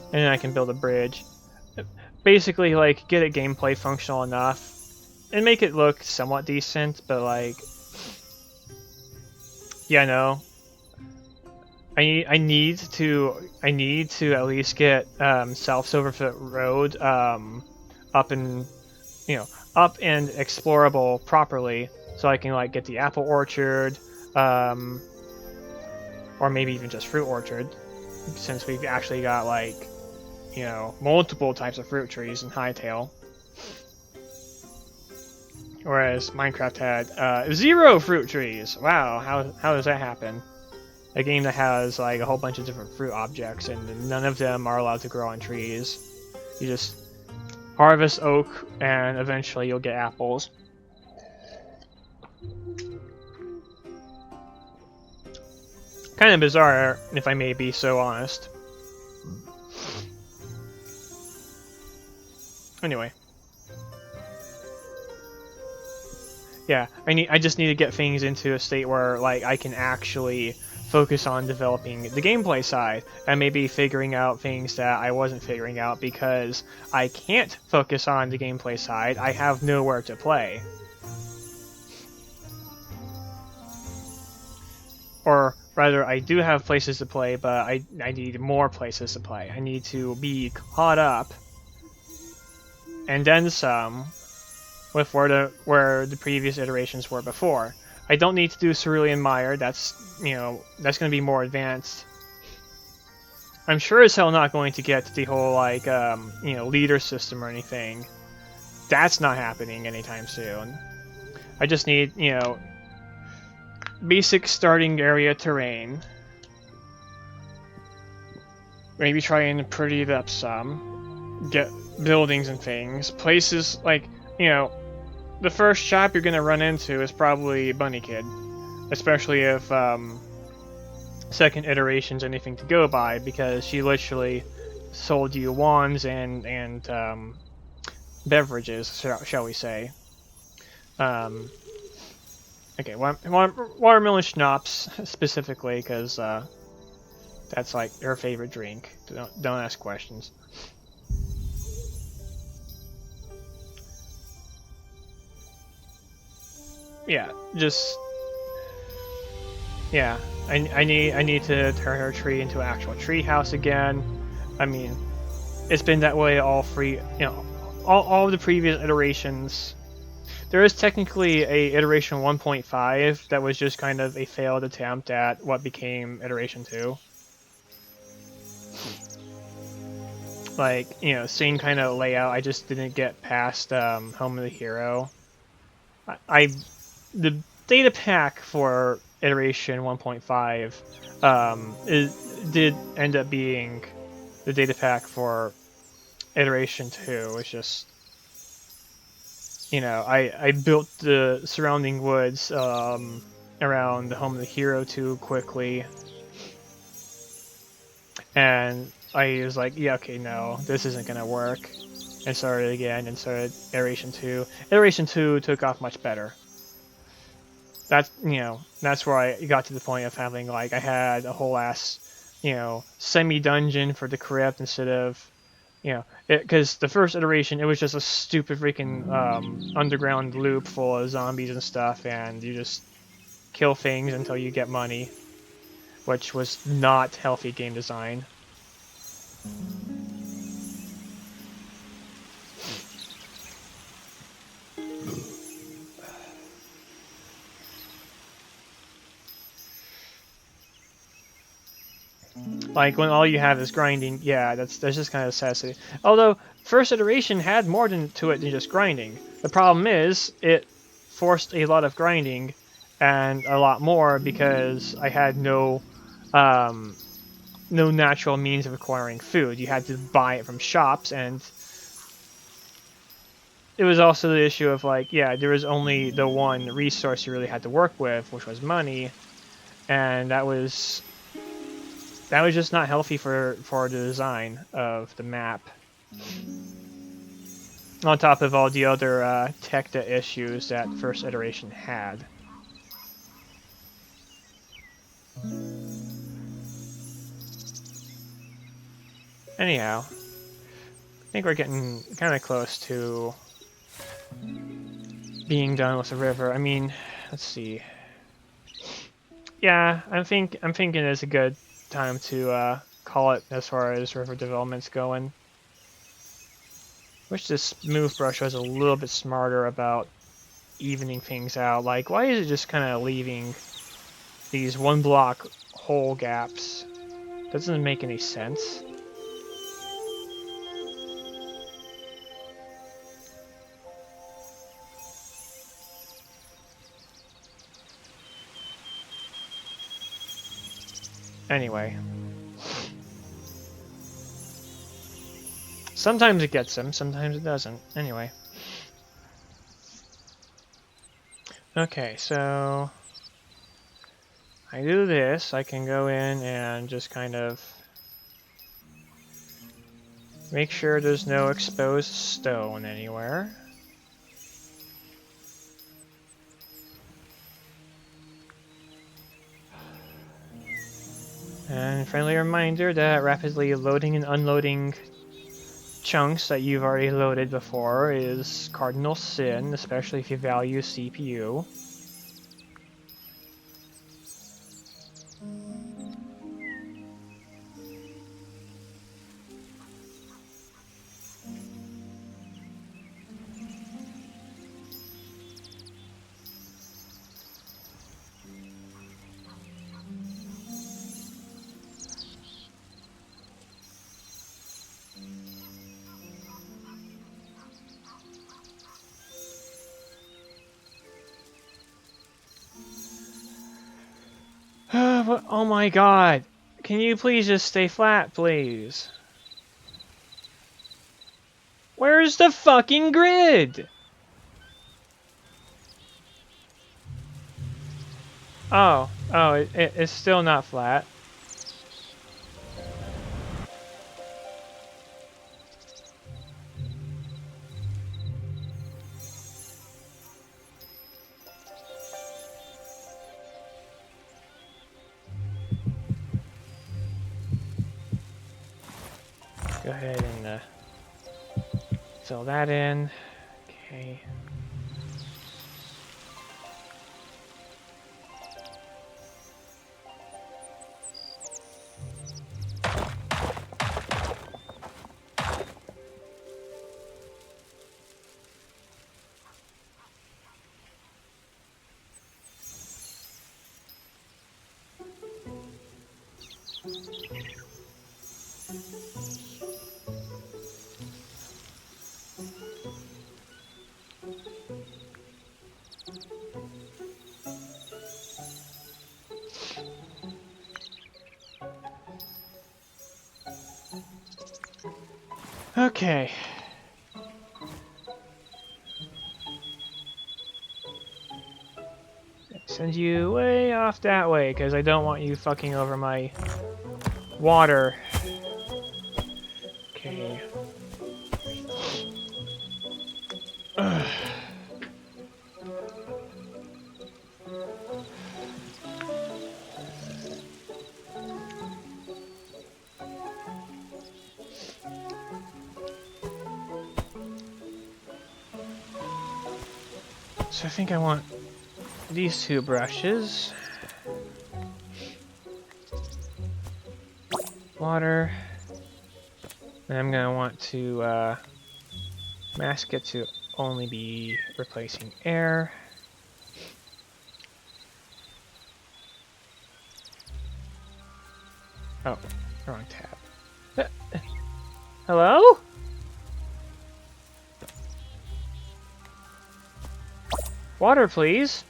And then I can build a bridge. Basically, like, get it gameplay functional enough and make it look somewhat decent, but like, yeah, no. I need to at least get South Silverfoot Road up and explorable properly, so I can like get the apple orchard, or maybe even just fruit orchard, since we've actually got like, you know, multiple types of fruit trees in Hytale. Whereas Minecraft had 0 fruit trees. Wow, how does that happen? A game that has like a whole bunch of different fruit objects, and none of them are allowed to grow on trees. You just harvest oak, and eventually you'll get apples. Kind of bizarre, if I may be so honest. Anyway. Yeah, I just need to get things into a state where like I can actually focus on developing the gameplay side, and maybe figuring out things that I wasn't figuring out because I can't focus on the gameplay side. I have nowhere to play. or rather, I do have places to play, but I need more places to play. I need to be caught up, and then some, with where the previous iterations were before. I don't need to do Cerulean Mire. That's that's going to be more advanced. I'm sure as hell not going to get the whole like leader system or anything. That's not happening anytime soon. I just need basic starting area terrain. Maybe try and pretty it up some. Get buildings and things. Places like the first shop you're gonna run into is probably Bunny Kid, especially if second iteration's anything to go by, because she literally sold you wands and beverages, shall we say. Okay, watermelon schnapps specifically, because that's like her favorite drink. Don't ask questions. Yeah, just yeah. I need to turn her tree into an actual tree house again. I mean, it's been that way all all of the previous iterations. There is technically a iteration 1.5 that was just kind of a failed attempt at what became iteration 2. Like, same kind of layout. I just didn't get past Home of the Hero. The data pack for iteration 1.5 did end up being the data pack for iteration 2. It's just I built the surrounding woods around the Home of the Hero too quickly, and I was like, yeah, okay, no, this isn't gonna work, and started again and started iteration 2. Iteration 2 took off much better. That's where I got to the point of having like I had a whole ass semi-dungeon for the crypt instead of because the first iteration, it was just a stupid freaking underground loop full of zombies and stuff, and you just kill things until you get money, which was not healthy game design. Like when all you have is grinding, yeah, that's just kind of necessity. Although first iteration had more to it than just grinding. The problem is it forced a lot of grinding and a lot more because I had no natural means of acquiring food. You had to buy it from shops, and it was also the issue of like, yeah, there was only the one resource you really had to work with, which was money, and that was just not healthy for the design of the map. On top of all the other tech issues that first iteration had. Anyhow, I think we're getting kind of close to being done with the river. I mean, let's see. Yeah, I'm thinking it's a good time to call it as far as river development's going. Wish this move brush was a little bit smarter about evening things out. Like, why is it just kind of leaving these one block hole gaps? Doesn't make any sense. Anyway. Sometimes it gets them, sometimes it doesn't. Anyway. Okay, so I do this, I can go in and just kind of make sure there's no exposed stone anywhere. And friendly reminder that rapidly loading and unloading chunks that you've already loaded before is cardinal sin, especially if you value CPU. Oh my god. Can you please just stay flat, please? Where's the fucking grid? Oh, it's still not flat. Go ahead and fill that in. Okay. Okay. Send you way off that way, because I don't want you fucking over my water. Okay. Ugh. So I think I want these two brushes. Water. And I'm going to want to mask it to only be replacing air. Oh, wrong tab. Hello? Water, please.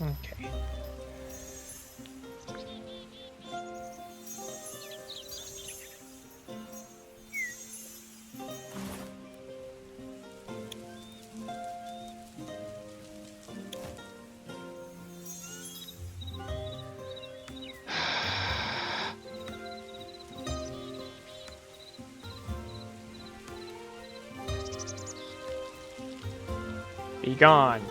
Okay. Be gone.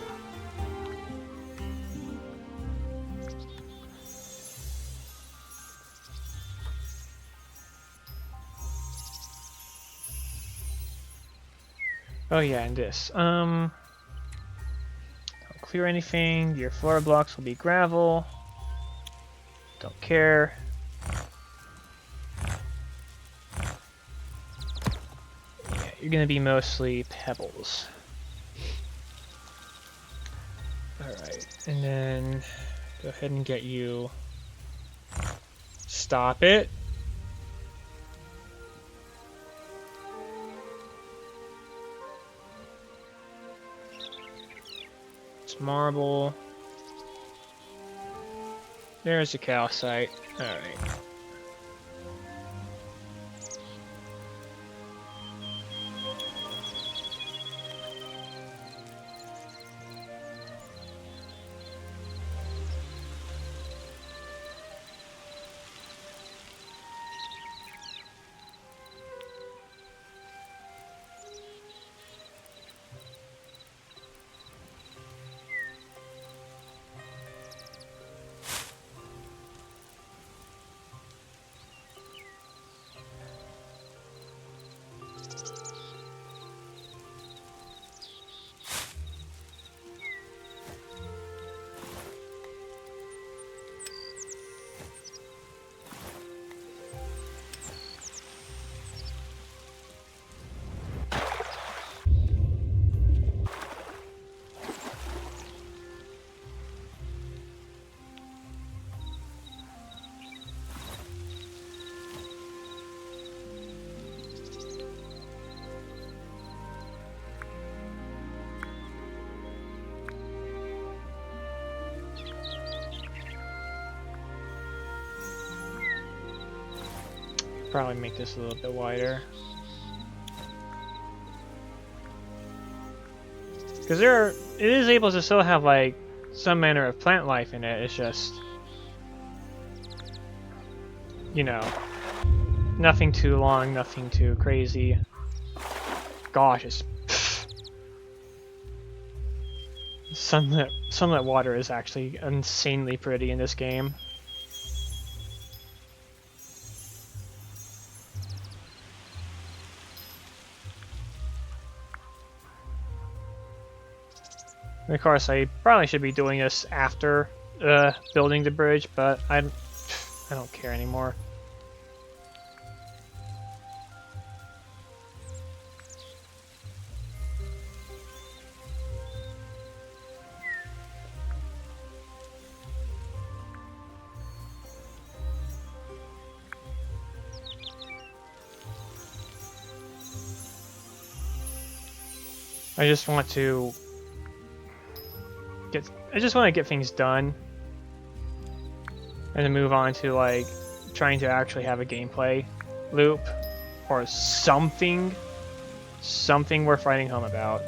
Oh yeah, and this. Don't clear anything. Your floor blocks will be gravel. Don't care. Yeah, you're gonna be mostly pebbles. Alright, and then go ahead and get you. Stop it. It's marble. There's the calcite. Alright. Probably make this a little bit wider. Because it is able to still have like some manner of plant life in it. It's just, you know, nothing too long, nothing too crazy. Gosh, it's sunlit water is actually insanely pretty in this game. And of course, I probably should be doing this after building the bridge, but I don't care anymore. I just want to get things done and then move on to like trying to actually have a gameplay loop or something worth writing home about.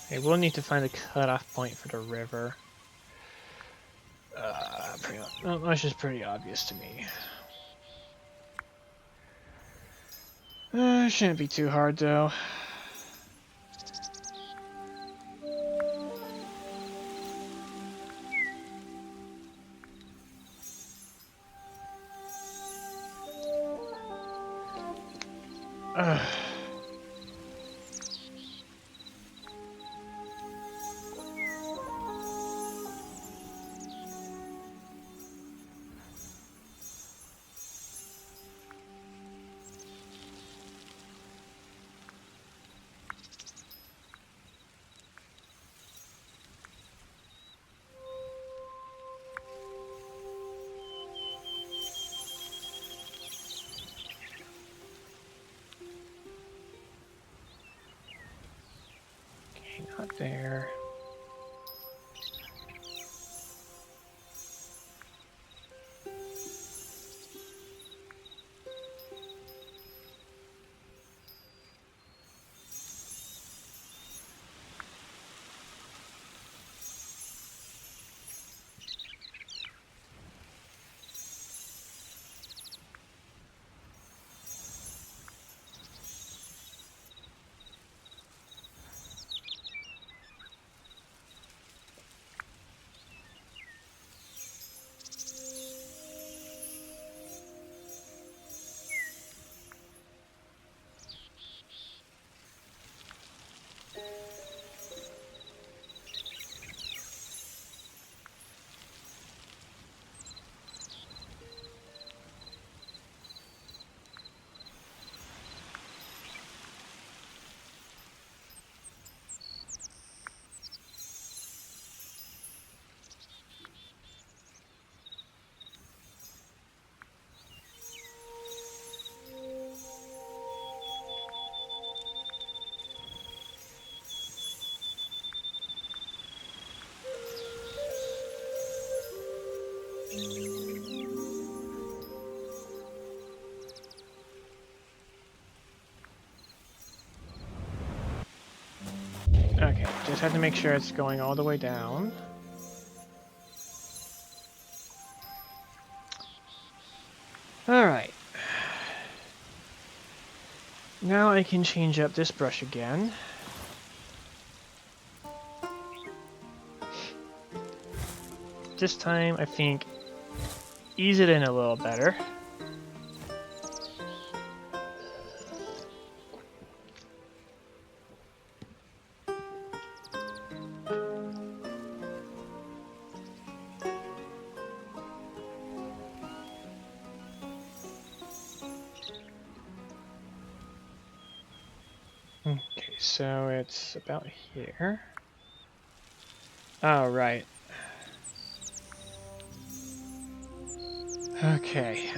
Okay, we'll need to find a cutoff point for the river. That's just pretty obvious to me. Shouldn't be too hard though. Ugh. Not there. just have to make sure it's going all the way down. Alright. Now I can change up this brush again. This time, I think, ease it in a little better. Okay, so it's about here. Oh, right. Okay,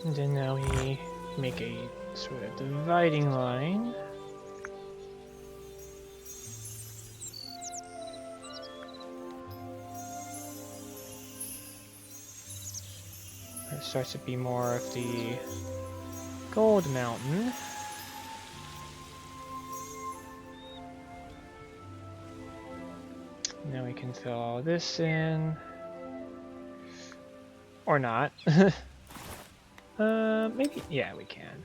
and then now we make a sort of dividing line. It starts to be more of the gold mountain. Now we can fill all this in. Or not. Maybe, yeah, we can.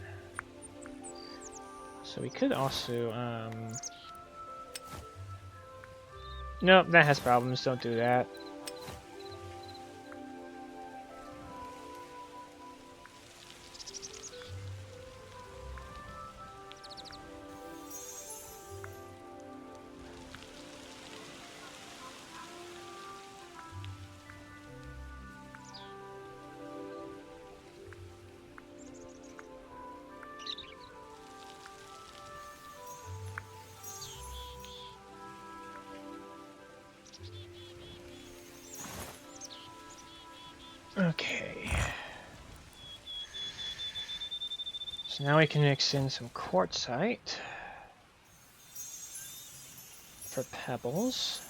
So we could also, nope, that has problems, don't do that. Okay. So now we can mix in some quartzite for pebbles.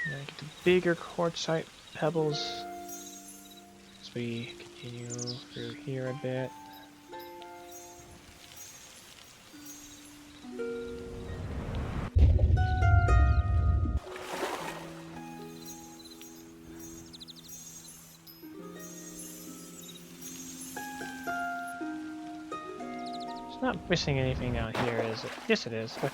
Now we get the bigger quartzite pebbles as we continue through here a bit. It's not missing anything down here, is it? Yes, it is. Okay.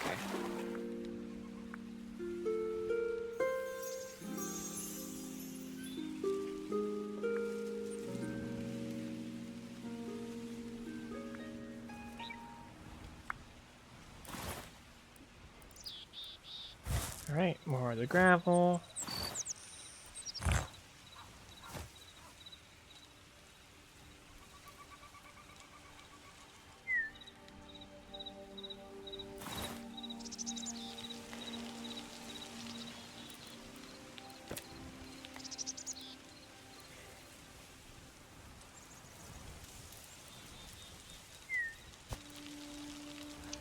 Alright, more of the gravel.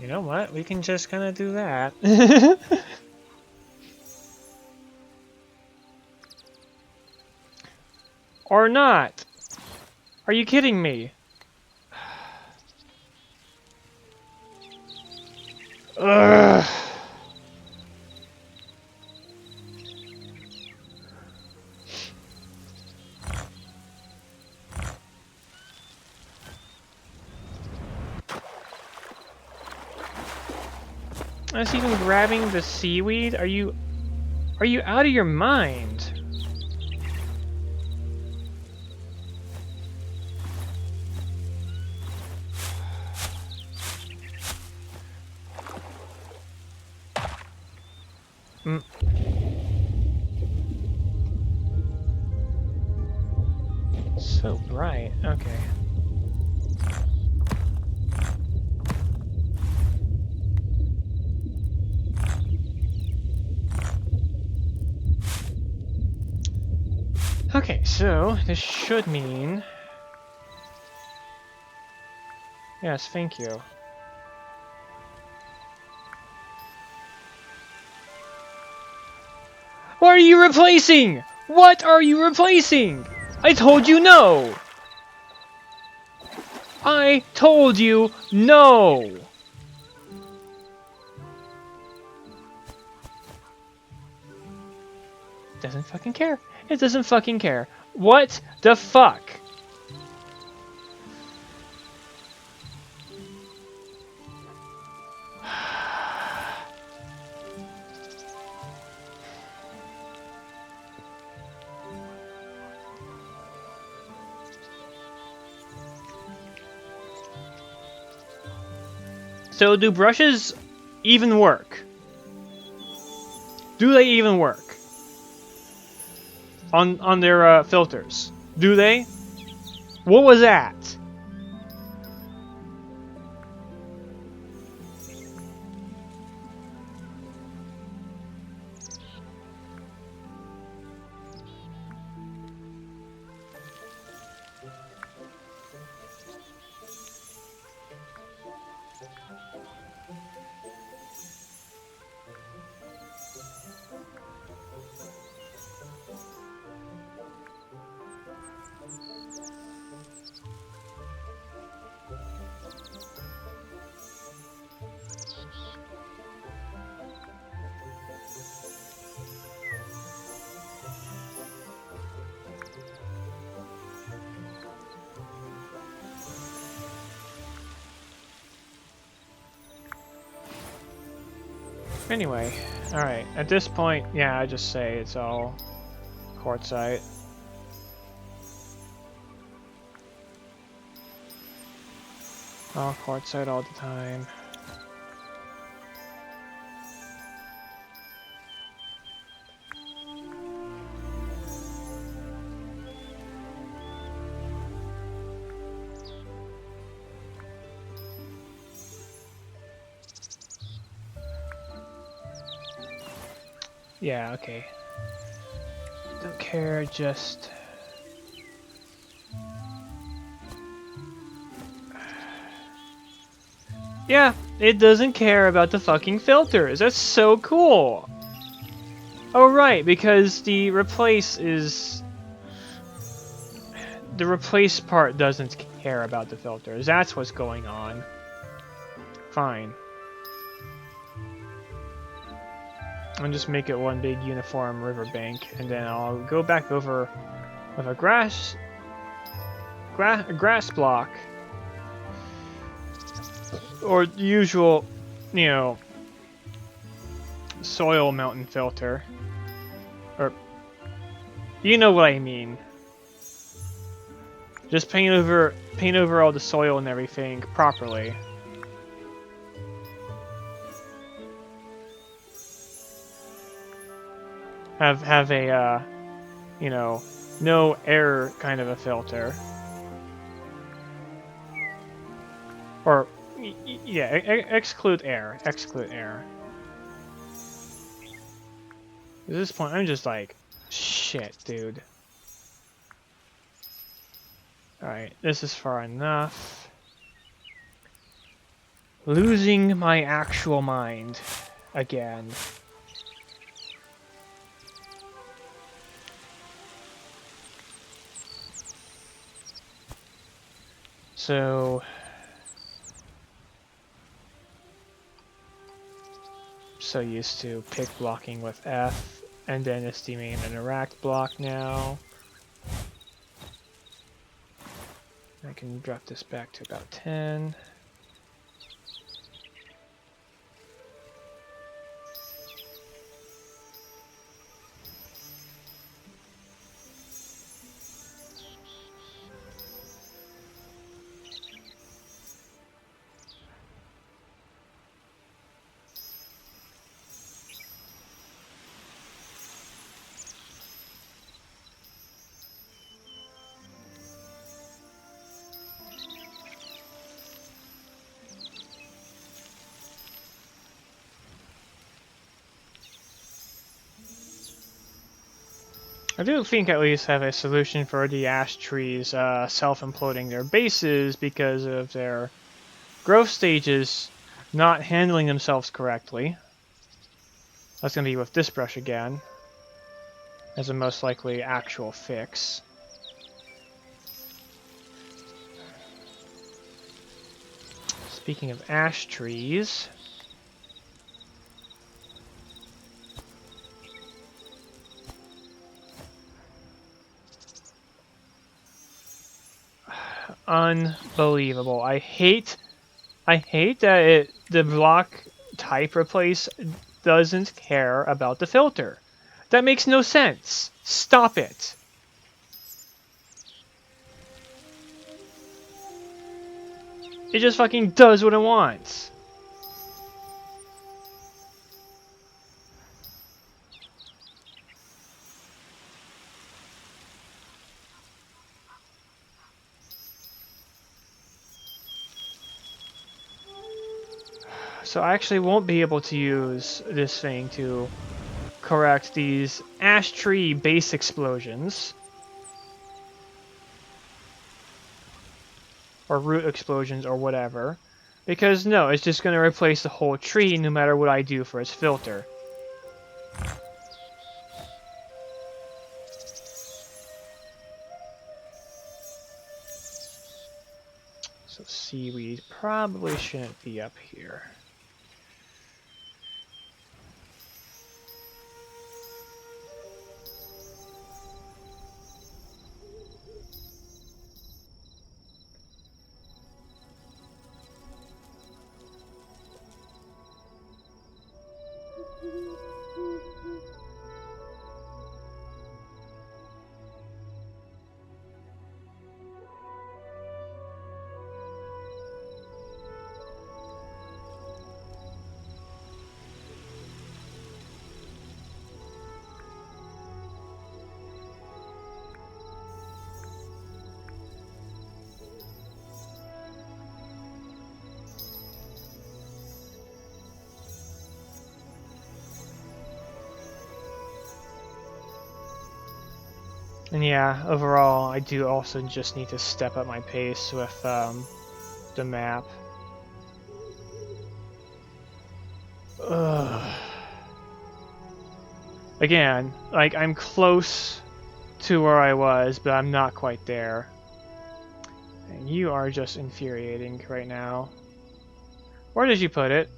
You know what? We can just kind of do that. Or not. Are you kidding me? Ugh. I was even grabbing the seaweed. Are you out of your mind? Mm. So bright. Okay. Okay, so this should mean... Yes, thank you. What are you replacing? What are you replacing? I told you no! I told you no! Doesn't fucking care. It doesn't fucking care. What the fuck? So do brushes even work? Do they even work? On their filters? Do they? What was that? Anyway, alright. At this point, yeah, I just say it's all quartzite. All quartzite all the time. Yeah, okay. Don't care, just... Yeah, it doesn't care about the fucking filters. That's so cool. Oh, right, because the replace is... The replace part doesn't care about the filters. That's what's going on. Fine. I'll just make it one big uniform riverbank, and then I'll go back over with a grass block, or the usual, you know, soil mountain filter, or you know what I mean. Just paint over all the soil and everything properly. Have a you know, no error kind of a filter. Or yeah, exclude error. Exclude error. At this point, I'm just like, shit, dude. Alright, this is far enough. Losing my actual mind again. So used to pick blocking with F, and then esteeming an interact block now. I can drop this back to about 10. I do think at least have a solution for the ash trees self-imploding their bases because of their growth stages not handling themselves correctly. That's going to be with this brush again, as a most likely actual fix. Speaking of ash trees... Unbelievable. I hate that the block type replace doesn't care about the filter. That makes no sense. Stop it. It just fucking does what it wants. So I actually won't be able to use this thing to correct these ash tree base explosions. Or root explosions or whatever. Because no, it's just going to replace the whole tree no matter what I do for its filter. So seaweed probably shouldn't be up here. And yeah, overall, I do also just need to step up my pace with the map. Ugh. Again, like, I'm close to where I was, but I'm not quite there. And you are just infuriating right now. Where did you put it?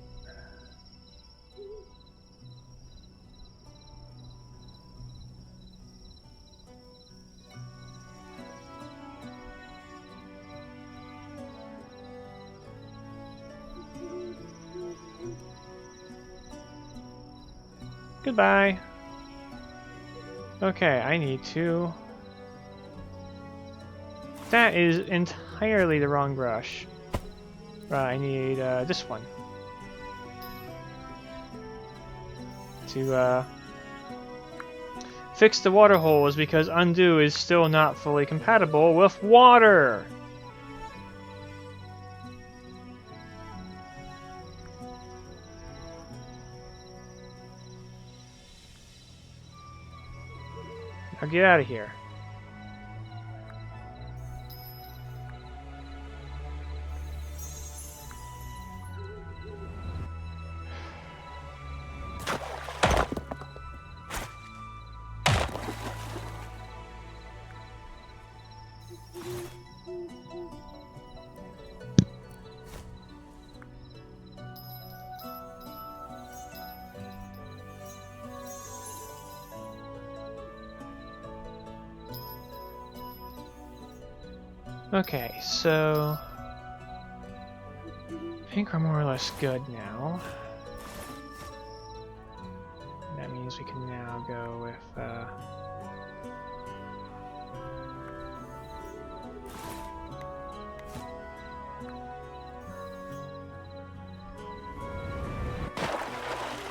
Goodbye. Okay, I need to... That is entirely the wrong brush. I need this one. To fix the water holes because undo is still not fully compatible with water. Now get out of here. Okay, so I think we're more or less good now. That means we can now go with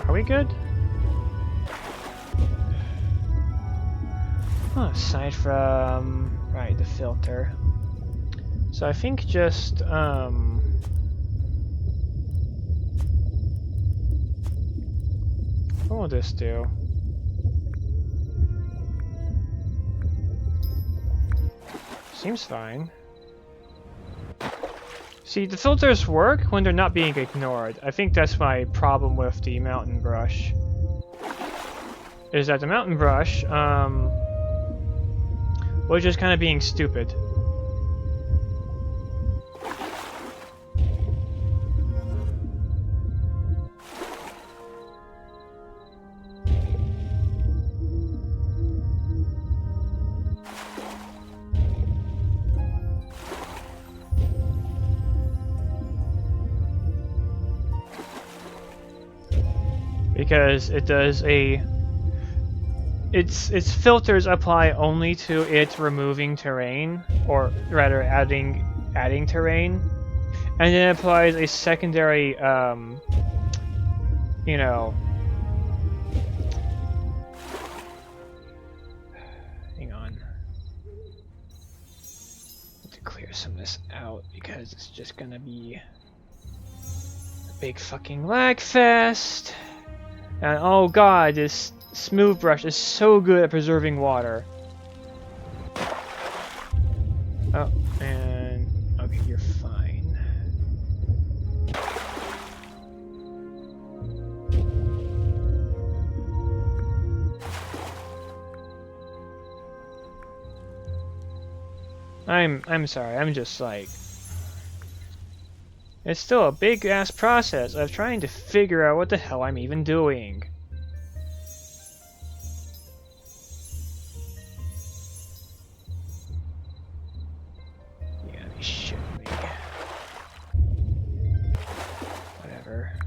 are we good? Oh, aside from right, the filter. So I think just what will this do? Seems fine. See, the filters work when they're not being ignored. I think that's my problem with the mountain brush. Is that the mountain brush, was just kind of being stupid. Because it does its filters apply only to it removing terrain, or rather adding terrain, and then it applies a secondary you know, hang on, need to clear some of this out because it's just gonna be a big fucking lag fest. And oh god, this smooth brush is so good at preserving water. Oh, and okay, you're fine. I'm sorry, I'm just like, it's still a big ass process of trying to figure out what the hell I'm even doing. You gotta be shitting me. Whatever.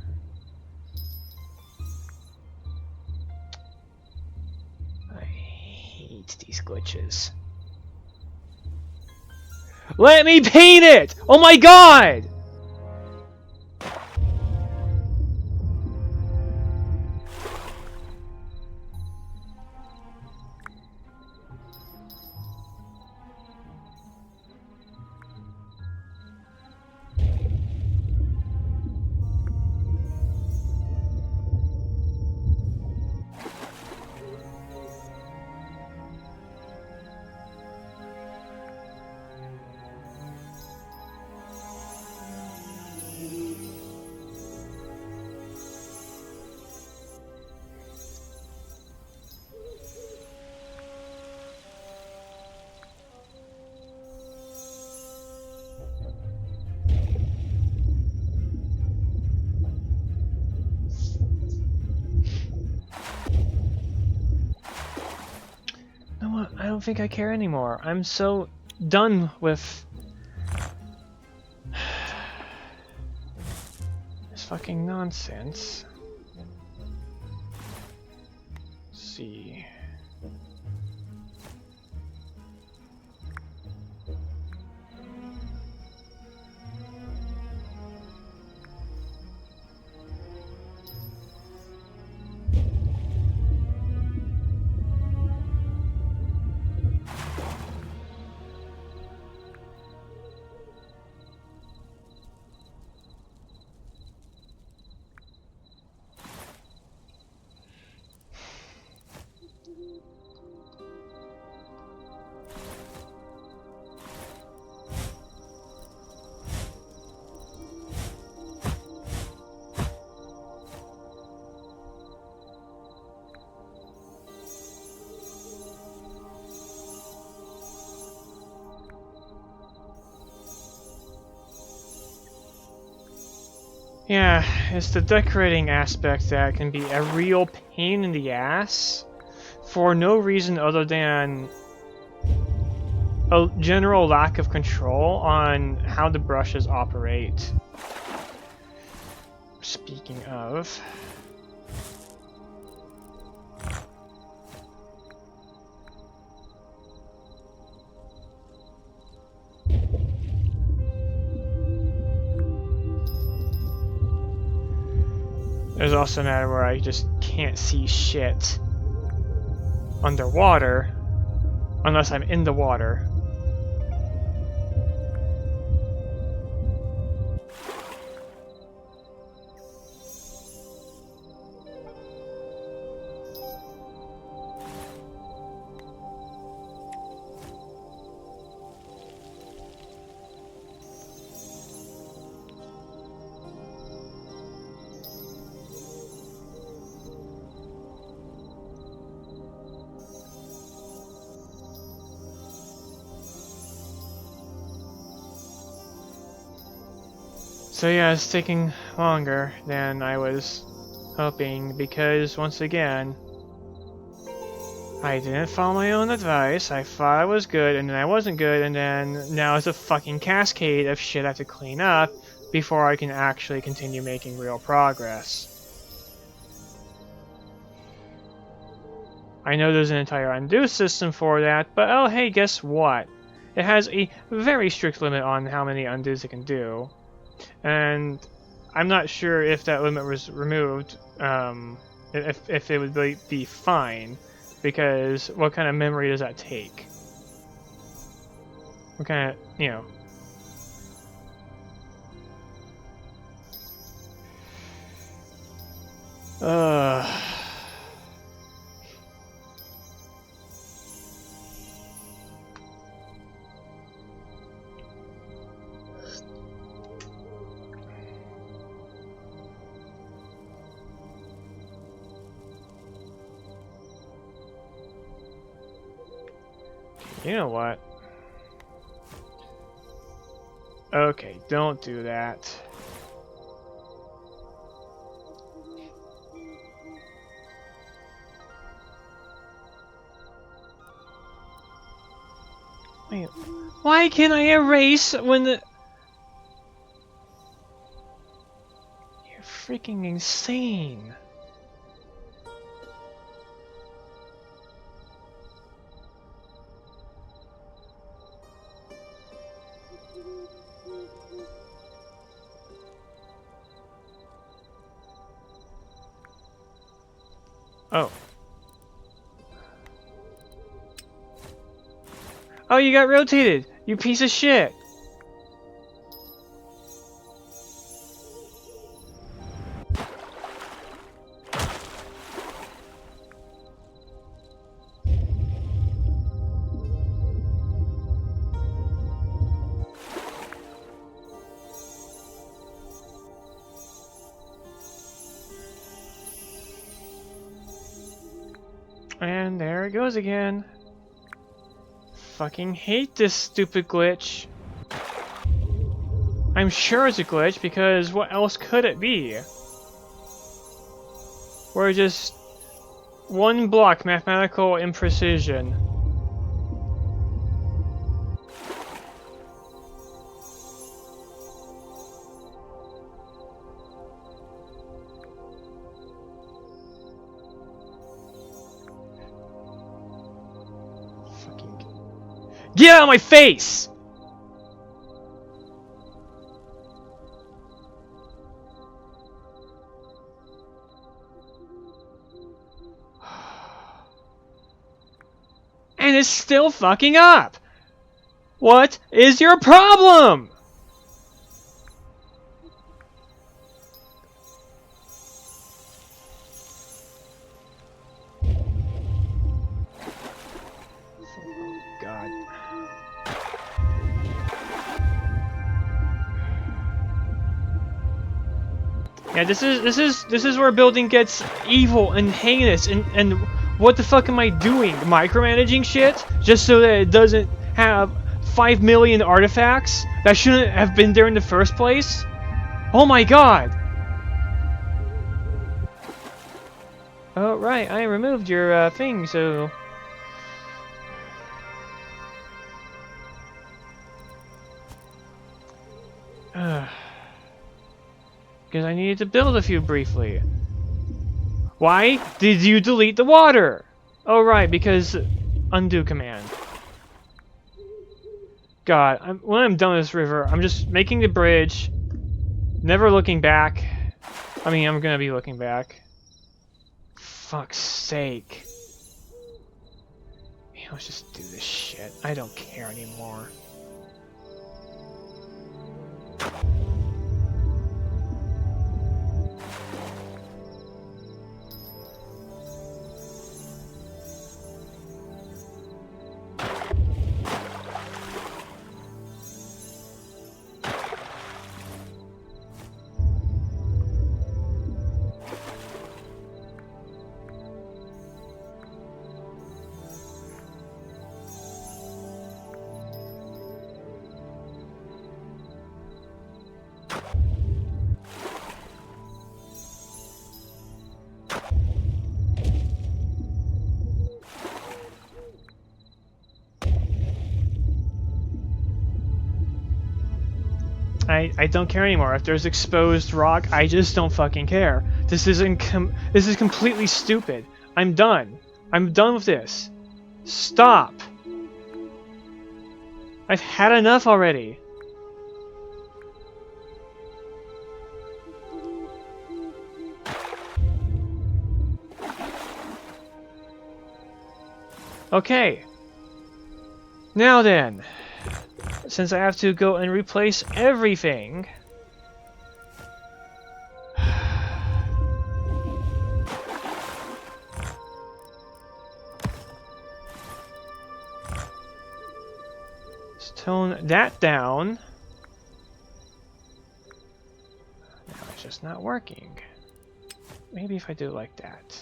I hate these glitches. Let me paint it! Oh my god! I don't think I care anymore. I'm so done with this fucking nonsense. Let's see. Yeah, it's the decorating aspect that can be a real pain in the ass for no reason other than a general lack of control on how the brushes operate. Speaking of... There's also a matter where I just can't see shit underwater unless I'm in the water. So yeah, it's taking longer than I was hoping because, once again, I didn't follow my own advice. I thought I was good, and then I wasn't good, and then now it's a fucking cascade of shit I have to clean up before I can actually continue making real progress. I know there's an entire undo system for that, but oh hey, guess what? It has a very strict limit on how many undos it can do. And I'm not sure if that limit was removed, if it would be fine, because what kind of memory does that take? What kind of, you know... You know what? Okay, don't do that. Wait, why can't I erase when the... You're freaking insane. Oh. Oh, you got rotated! You piece of shit! And there it goes again. Fucking hate this stupid glitch. I'm sure it's a glitch because what else could it be? We're just one block mathematical imprecision. Get out of my face! And it's still fucking up! What is your problem? Yeah, this is where building gets evil and heinous, and what the fuck am I doing? Micromanaging shit just so that it doesn't have 5 million artifacts that shouldn't have been there in the first place? Oh my god! Oh right, I removed your thing, so Because I needed to build a few briefly. Why did you delete the water? Oh right, because undo command. God, when I'm done with this river, I'm just making the bridge, never looking back. I mean, I'm gonna be looking back. Fuck's sake. Man, let's just do this shit. I don't care anymore. I don't care anymore. If there's exposed rock, I just don't fucking care. This is completely stupid. I'm done. I'm done with this. Stop. I've had enough already. Okay. Now then, since I have to go and replace everything, let's tone that down. Now it's just not working. Maybe if I do it like that.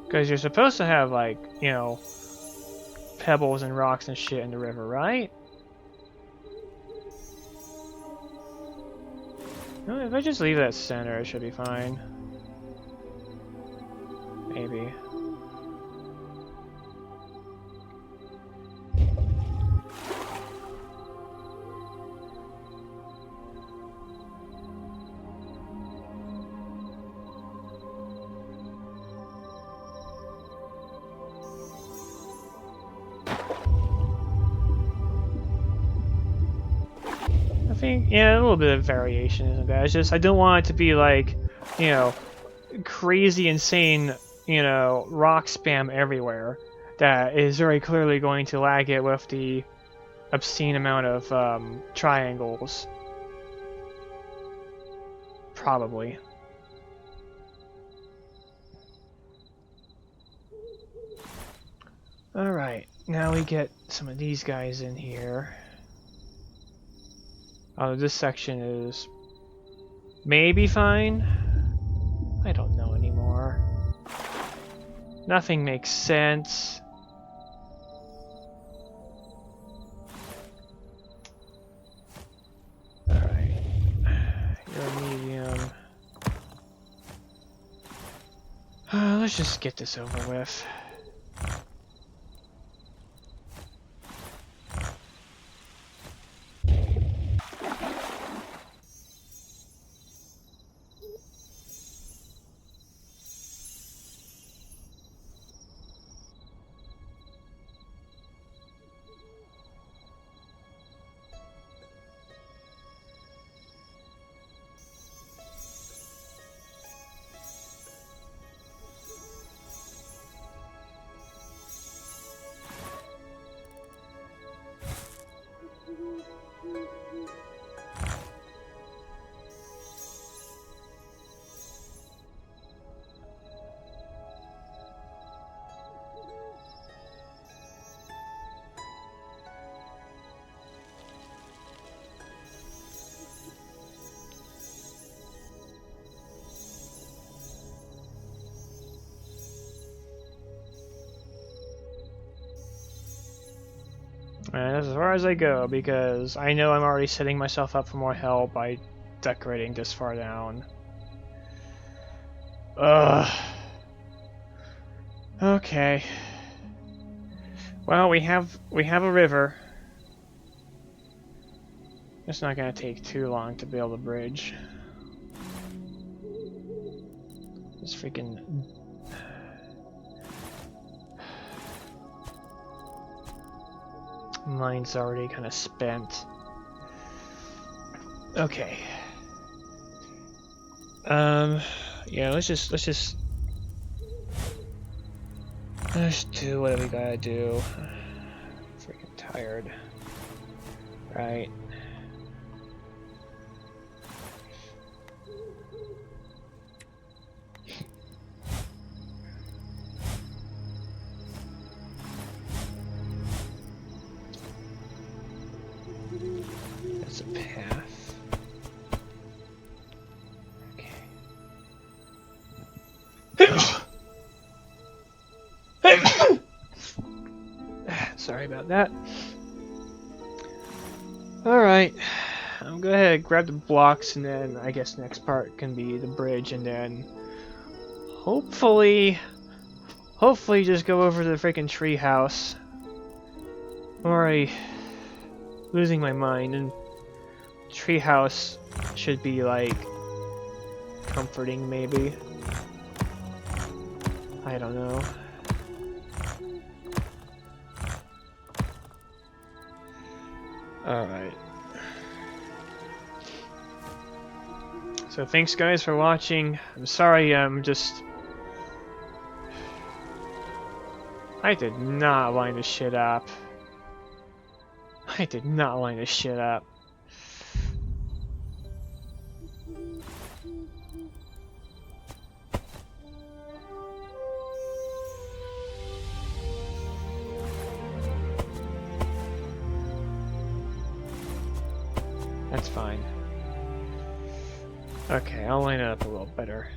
Because you're supposed to have, like, you know, pebbles and rocks and shit in the river, right? No, if I just leave that center, it should be fine. Maybe. I think, yeah, a little bit of variation isn't bad. It's just, I don't want it to be like, you know, crazy, insane, you know, rock spam everywhere that is very clearly going to lag it with the obscene amount of triangles. Probably. Alright, now we get some of these guys in here. Oh, this section is maybe fine? I don't know anymore. Nothing makes sense. Alright. You're a medium. Let's just get this over with. And that's as far as I go, because I know I'm already setting myself up for more hell by decorating this far down. Ugh. Okay. Well, we have a river. It's not gonna take too long to build a bridge. This freaking... Mine's already kind of spent. Okay. Yeah, let's do what we gotta do. Freaking tired. Right. That's a path. Okay. Sorry about that. Alright. I'll go ahead and grab the blocks, and then I guess next part can be the bridge, and then hopefully just go over to the freaking tree house. I'm already losing my mind, and tree house should be like comforting, maybe. I don't know. Alright. So thanks guys for watching. I'm sorry I did not line this shit up. I did not line this shit up. That's fine. Okay, I'll line it up a little better.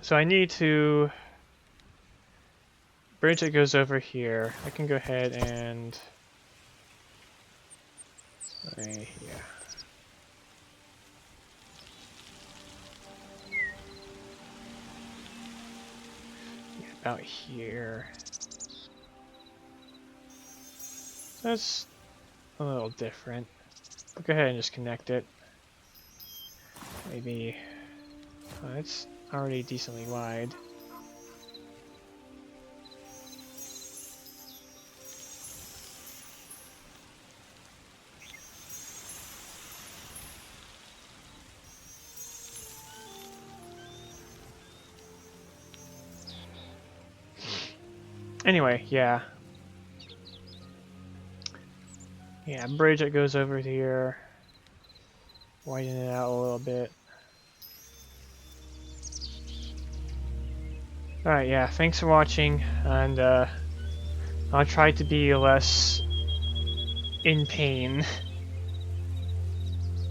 So I need to... Bridge that goes over here. I can go ahead and... yeah. About here. That's a little different. Go ahead and just connect it. Maybe... it's already decently wide. Anyway, yeah. Yeah, bridge that goes over here. Widen it out a little bit. Alright, yeah, thanks for watching, and I'll try to be less in pain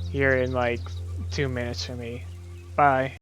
here in like 2 minutes for me. Bye.